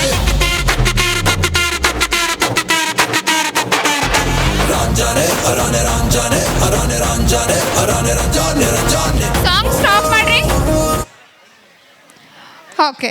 ರಂಜಾನೆ ಅರಾನೆ ರಂಜಾನೆ ಅರಾನೆ ರಂಜಾನೆ ಅರಾನೆ ರಂಜಾನೆ ರಂಜಾನೆ. ಸಾಂಗ್ ಸ್ಟಾಪ್ ಮಾಡ್ರಿ. ಓಕೆ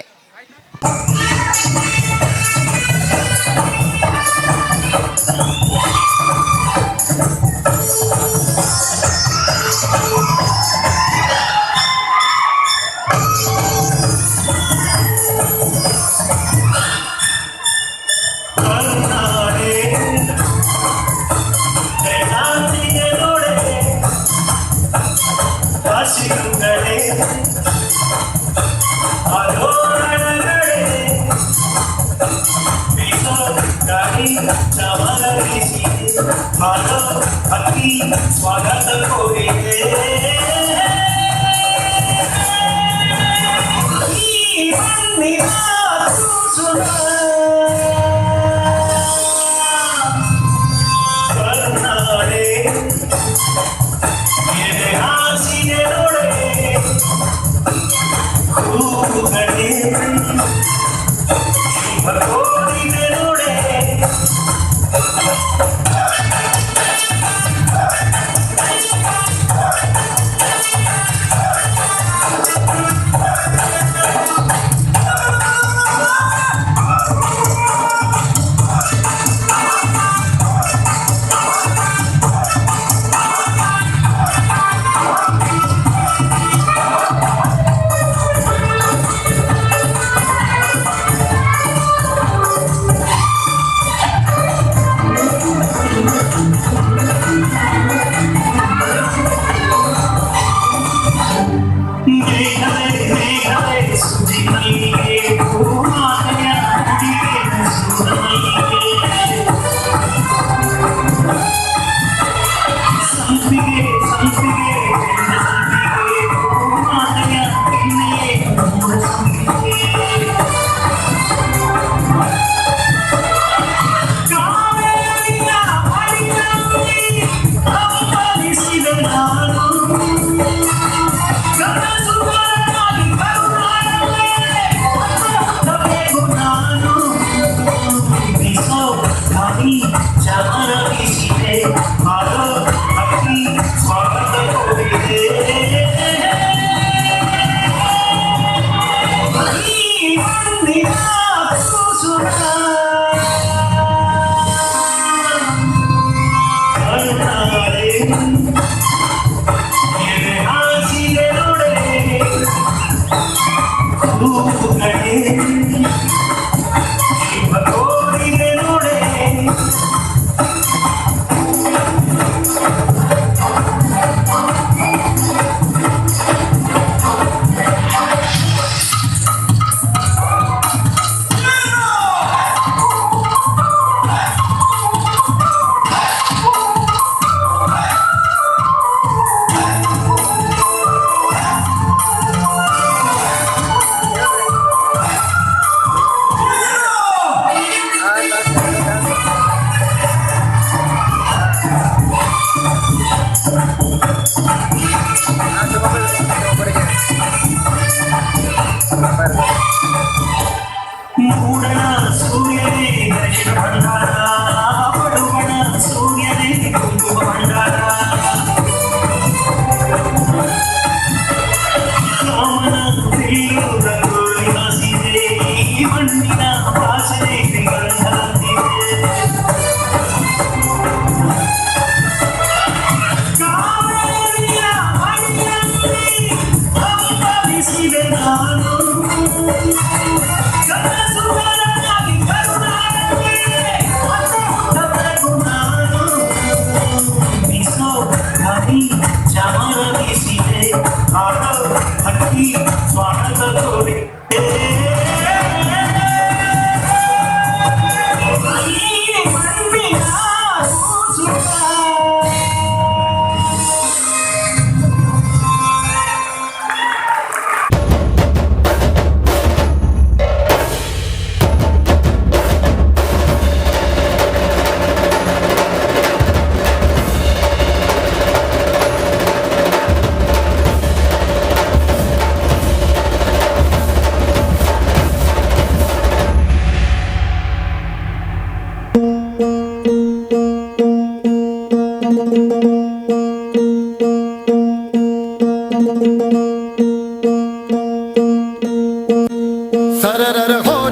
ಸ್ವಾಗತ ಕೋರಿದೆ ಕರ್ನಾಡೆ ಹಾಸಿಗೆ ನೋಡೆ ಹೂಗಡೆ ಕೋರಿದೆ ನೋಡೆ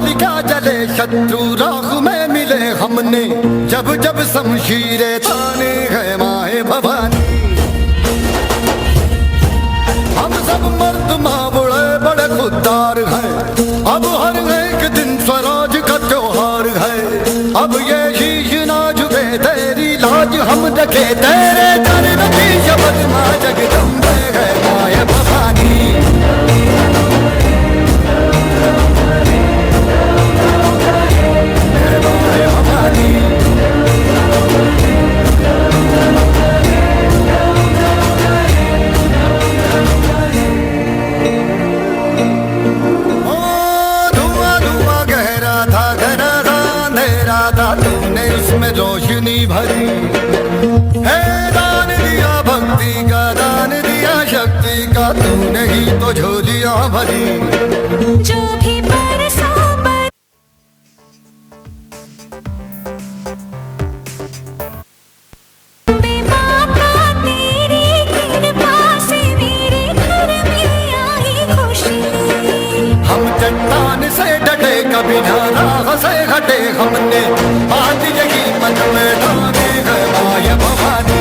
होलिका जले शत्रु राह में मिले हमने जब जब शमशीरें ताने है माए भवानी। हम सब मर्द माँ बड़े बड़े खुददार हैं, अब हर एक दिन स्वराज का त्योहार है। अब ये शीश ना झुके तेरी लाज हम रखे, तेरे चरण की शपथ माँ जगदम्बे है माए भवानी। तूने उसमें रोशनी भरी है, दान दिया भक्ति का, दान दिया शक्ति का, तूने ही तो झोलियां भरी। जो भी बरसों बेबाका तेरी कृपा से मेरे घर में आई खुशी। हम चट्टान से डटे कभी ना राह से हटे, हमने आज यही मन में ठाने है माया भवानी।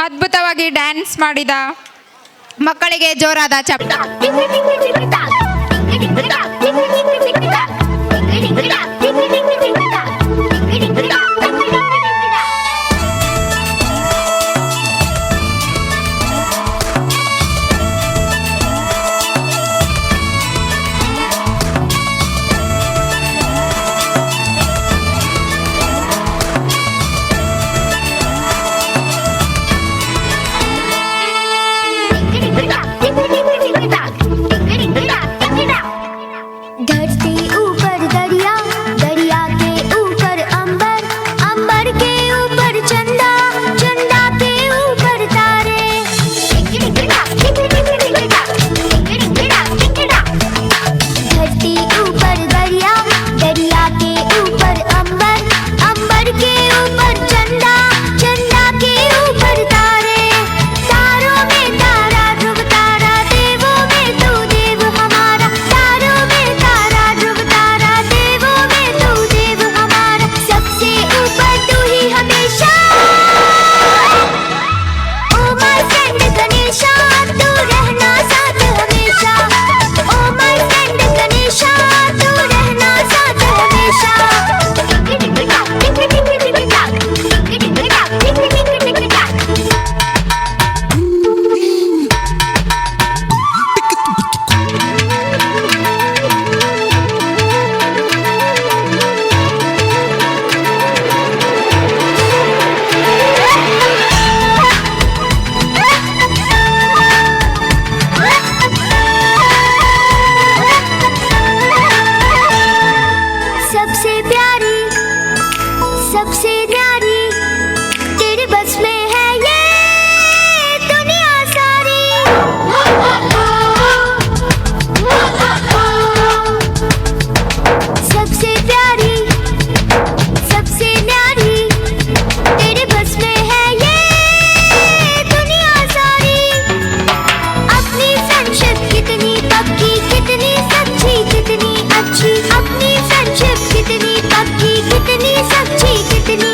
ಅದ್ಭುತವಾಗಿ ಡ್ಯಾನ್ಸ್ ಮಾಡಿದ ಮಕ್ಕಳಿಗೆ ಜೋರಾದ ಚಪ್ಪಾಳೆ. धरती ऊपर दरिया, दरिया के ऊपर अंबर, अंबर के ऊपर चंदा, चंदा के ऊपर तारे। धरती ऊपर दरिया, दरिया के ऊपर अंबर, अंबर के ऊपर चंदा, चंदा के ऊपर तारे। तारों में तारा ध्रुव तारा, देवों में तू देव हमारा। तारों में तारा ध्रुव तारा, देवों में तू देव हमारा। सबसे ऊपर तू ही हमेशा, ओ माय फ्रेंड गणेशा, तू रहना साथ हमेशा। ओ माय फ्रेंड गणेशा, तू रहना साथ हमेशा। सबसे प्यारी, सबसे न्यारी, तेरे बस में है ये दुनिया सारी। सबसे प्यारी, सबसे न्यारी, तेरे बस में है ये दुनिया सारी। अपनी फ्रेंडशिप कितनी पक्की, कितनी सच्ची, कितनी अच्छी। अपनी फ्रेंडशिप कितनी पक्की, कितनी सच्ची, कितनी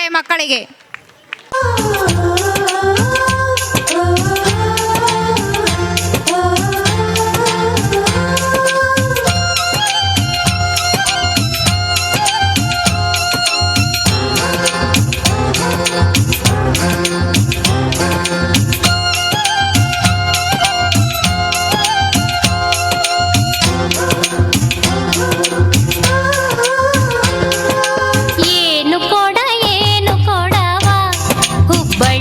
ಶಾಲೆ ಮಕ್ಕಳಿಗೆ. ಏನು ಕೊಡವ ಹುಬ್ಬಳ್ಳಿ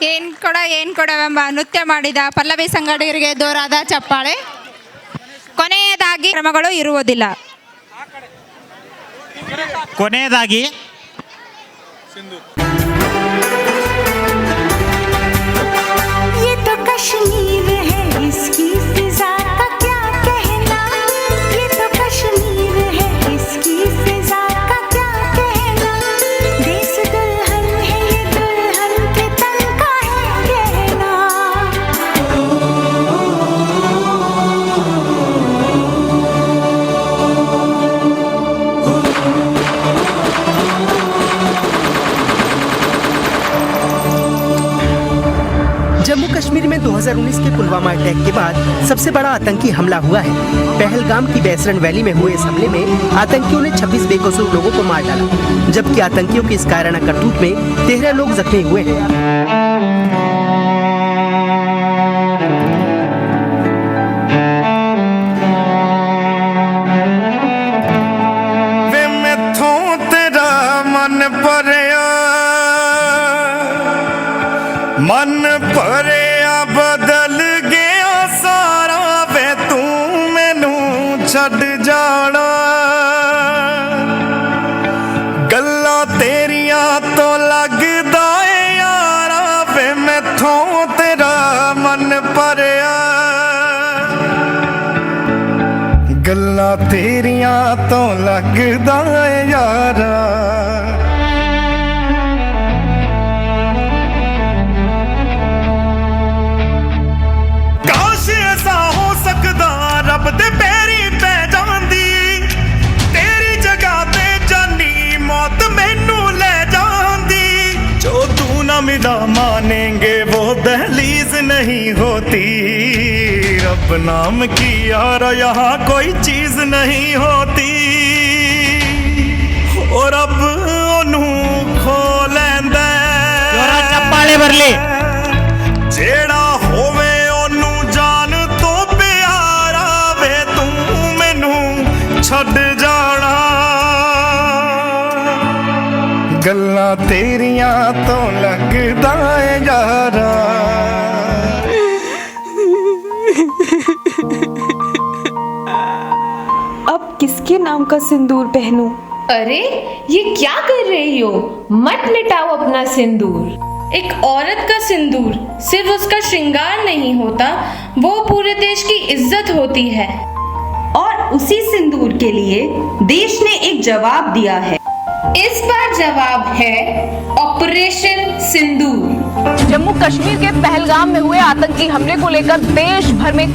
ಏನ್ ಕೊಡವೆಂಬ ನೃತ್ಯ ಮಾಡಿದ ಪಲ್ಲವಿ ಸಂಗಡಿಗರಿಗೆ ಜೋರಾದ ಚಪ್ಪಾಳೆ. ಕೊನೆಯದಾಗಿ ಕ್ರಮಗಳು ಇರುವುದಿಲ್ಲ. ಕೊನೆಯದಾಗಿ ये तो कश्मीर है इसकी फिजा का क्या कहना, ये तो कश्मीर है इसकी फिजा का क्या कहना, देश दुल्हन है ये दुल्हन के तन का है कहना. जम्मू कश्मीर में 2019 के पुलवामा अटैक के बाद सबसे बड़ा आतंकी हमला हुआ है. पहलगाम की बैसरन वैली में हुए इस हमले में आतंकियों ने 26 बेकसूर लोगों को मार डाला, जबकि आतंकियों की इस कायराना करतूत में 13 लोग जख्मी हुए हैं. वे मैथों तेरा मन भरिया बदल गया सारा, वे तू मैनू छड़ जाना. गल्लां तेरिया तो लगदा है यारा, वे मैथों तेरा मन भरिया. गल्लां तेरिया तो लगदा है यारा. रब दे पैरी पै जांदी, तेरी जगह ते जानी मौत मैनू ले जांदी. जो तू ना मिला मानेंगे वो दहलीज नहीं होती. रब नाम की यार यहाँ कोई चीज नहीं होती. और अब ओनू खो लैंदा चप्पाले बरले जेड़ा होवे ओनू जान तो प्यारा, वे तू मैनू छड़ जाना. गल्लां तेरिया तो लगदा है यारा. अब किसके नाम का सिंदूर पहनूं? अरे ये क्या कर रही हो? मत मिटाओ अपना सिंदूर. एक औरत का सिंदूर सिर्फ उसका श्रृंगार नहीं होता, वो पूरे देश की इज्जत होती है. और उसी सिंदूर के लिए देश ने एक जवाब दिया है. इस बार जवाब है ऑपरेशन सिंदूर. जम्मू कश्मीर के पहलगाम में हुए आतंकी हमले को लेकर देश भर में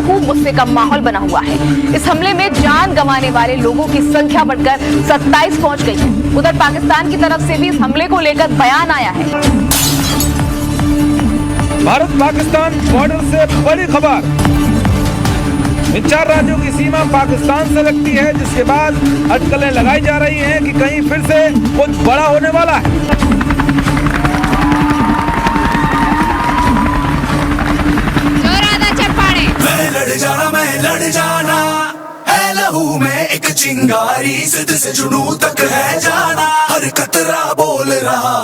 खूब गुस्से का माहौल बना हुआ है. इस हमले में जान गंवाने वाले लोगों की संख्या बढ़कर 27 पहुंच गई है. उधर पाकिस्तान की तरफ से भी इस हमले को लेकर बयान आया है. भारत पाकिस्तान बॉर्डर से बड़ी खबर. इन 4 राज्यों की सीमा पाकिस्तान से लगती है, जिसके बाद अटकलें लगाई जा रही हैं कि कहीं फिर से कुछ बड़ा होने वाला है. मैं लड़ जाना है लहू में एक चिंगारी, जिद से जुनू तक है जाना, हर कतरा बोल रहा.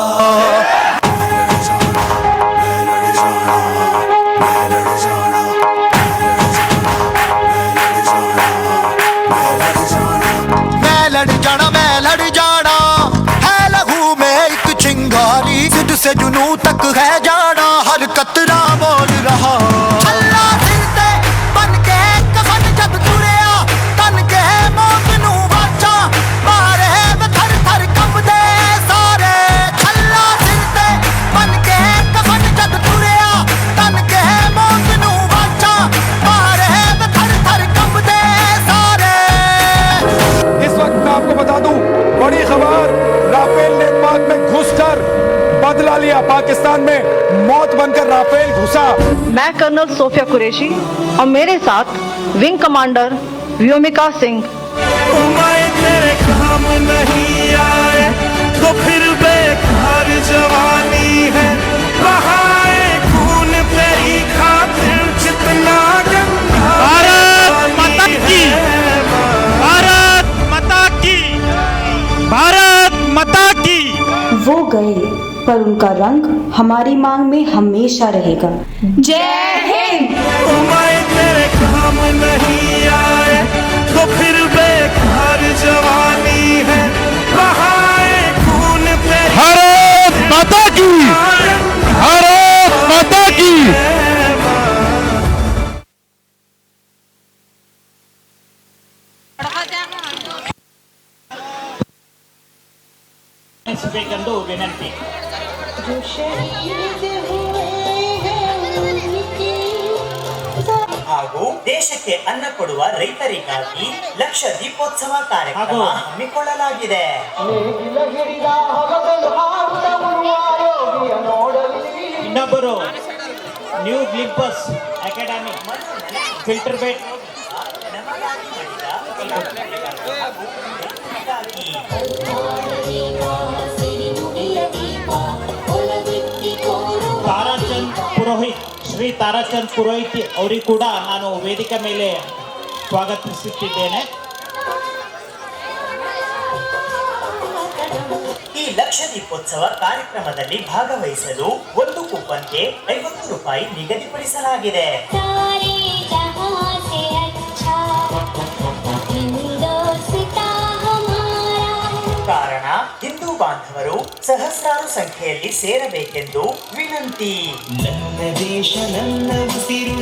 मैं लड़ जाना है लहू में एक चिंगारी, जिद से जुनू तक है जाना, हर कतरा बोल रहा. अल्लाह सिर ते बन के कफन जब तुरिया, तन के मौत नू वाचा, मारे वे थर थर कंबदे सारे. अल्लाह सिर ते बन के कफन जब तुरिया, तन के मौत नू वाचा, मारे वे थर थर कंबदे सारे. इस वक्त मैं आपको बता दूं, बड़ी खबर, राफेल ने पाक में घुसकर बदला लिया. पाकिस्तान में मौत बनकर राफेल घुसा. मैं कर्नल सोफिया कुरैशी और मेरे साथ विंग कमांडर व्योमिका सिंह. मैं तेरे काम नहीं आए तो फिर बेकार जवानी है, बहाए खून तेरी खातिर जितना गंदा. भारत माता की, भारत माता की, भारत माता की. वो गए पर उनका रंग हमारी मांग में हमेशा रहेगा। जय हिंद। तेरे काम नहीं आए तो फिर बेकार जवानी है, बहाए खून पे। भारत माता की, भारत माता की। ಬೇಕೆಂದು ವಿನಂತಿ. ಹಾಗೂ ದೇಶಕ್ಕೆ ಅನ್ನ ಕೊಡುವ ರೈತರಿಗಾಗಿ ಲಕ್ಷ ದೀಪೋತ್ಸವ ಕಾರ್ಯಕ್ರಮ ಹಮ್ಮಿಕೊಳ್ಳಲಾಗಿದೆ. ಇನ್ನೊಬ್ಬರು ನ್ಯೂ ಗ್ಲಿಂಪಸ್ ಅಕಾಡೆಮಿ ಫಿಲ್ಟರ್ ಬೇಟ್ ತಾರಾಚಂದ್ ಪುರೋಹಿತ್, ಶ್ರೀ ತಾರಾಚಂದ್ ಪುರೋಹಿತ್ ಅವರಿಗೆ ಕೂಡ ನಾನು ವೇದಿಕೆ ಮೇಲೆ ಸ್ವಾಗತಿಸುತ್ತಿದ್ದೇನೆ. ಈ ಲಕ್ಷ ದೀಪೋತ್ಸವ ಕಾರ್ಯಕ್ರಮದಲ್ಲಿ ಭಾಗವಹಿಸಲು ಒಂದು ಕೂಪನ್ಗೆ 50 ರೂಪಾಯಿ ನಿಗದಿಪಡಿಸಲಾಗಿದೆ. ಕಾರಣ ಹಿಂದೂ ಬಾಂಧವರು ಸಹಸ್ರಾರು ಸಂಖ್ಯೆಯಲ್ಲಿ ಸೇರಬೇಕೆಂದು ವಿನಂತಿ. ನನ್ನ ದೇಶ ನನ್ನ ಉಸಿರು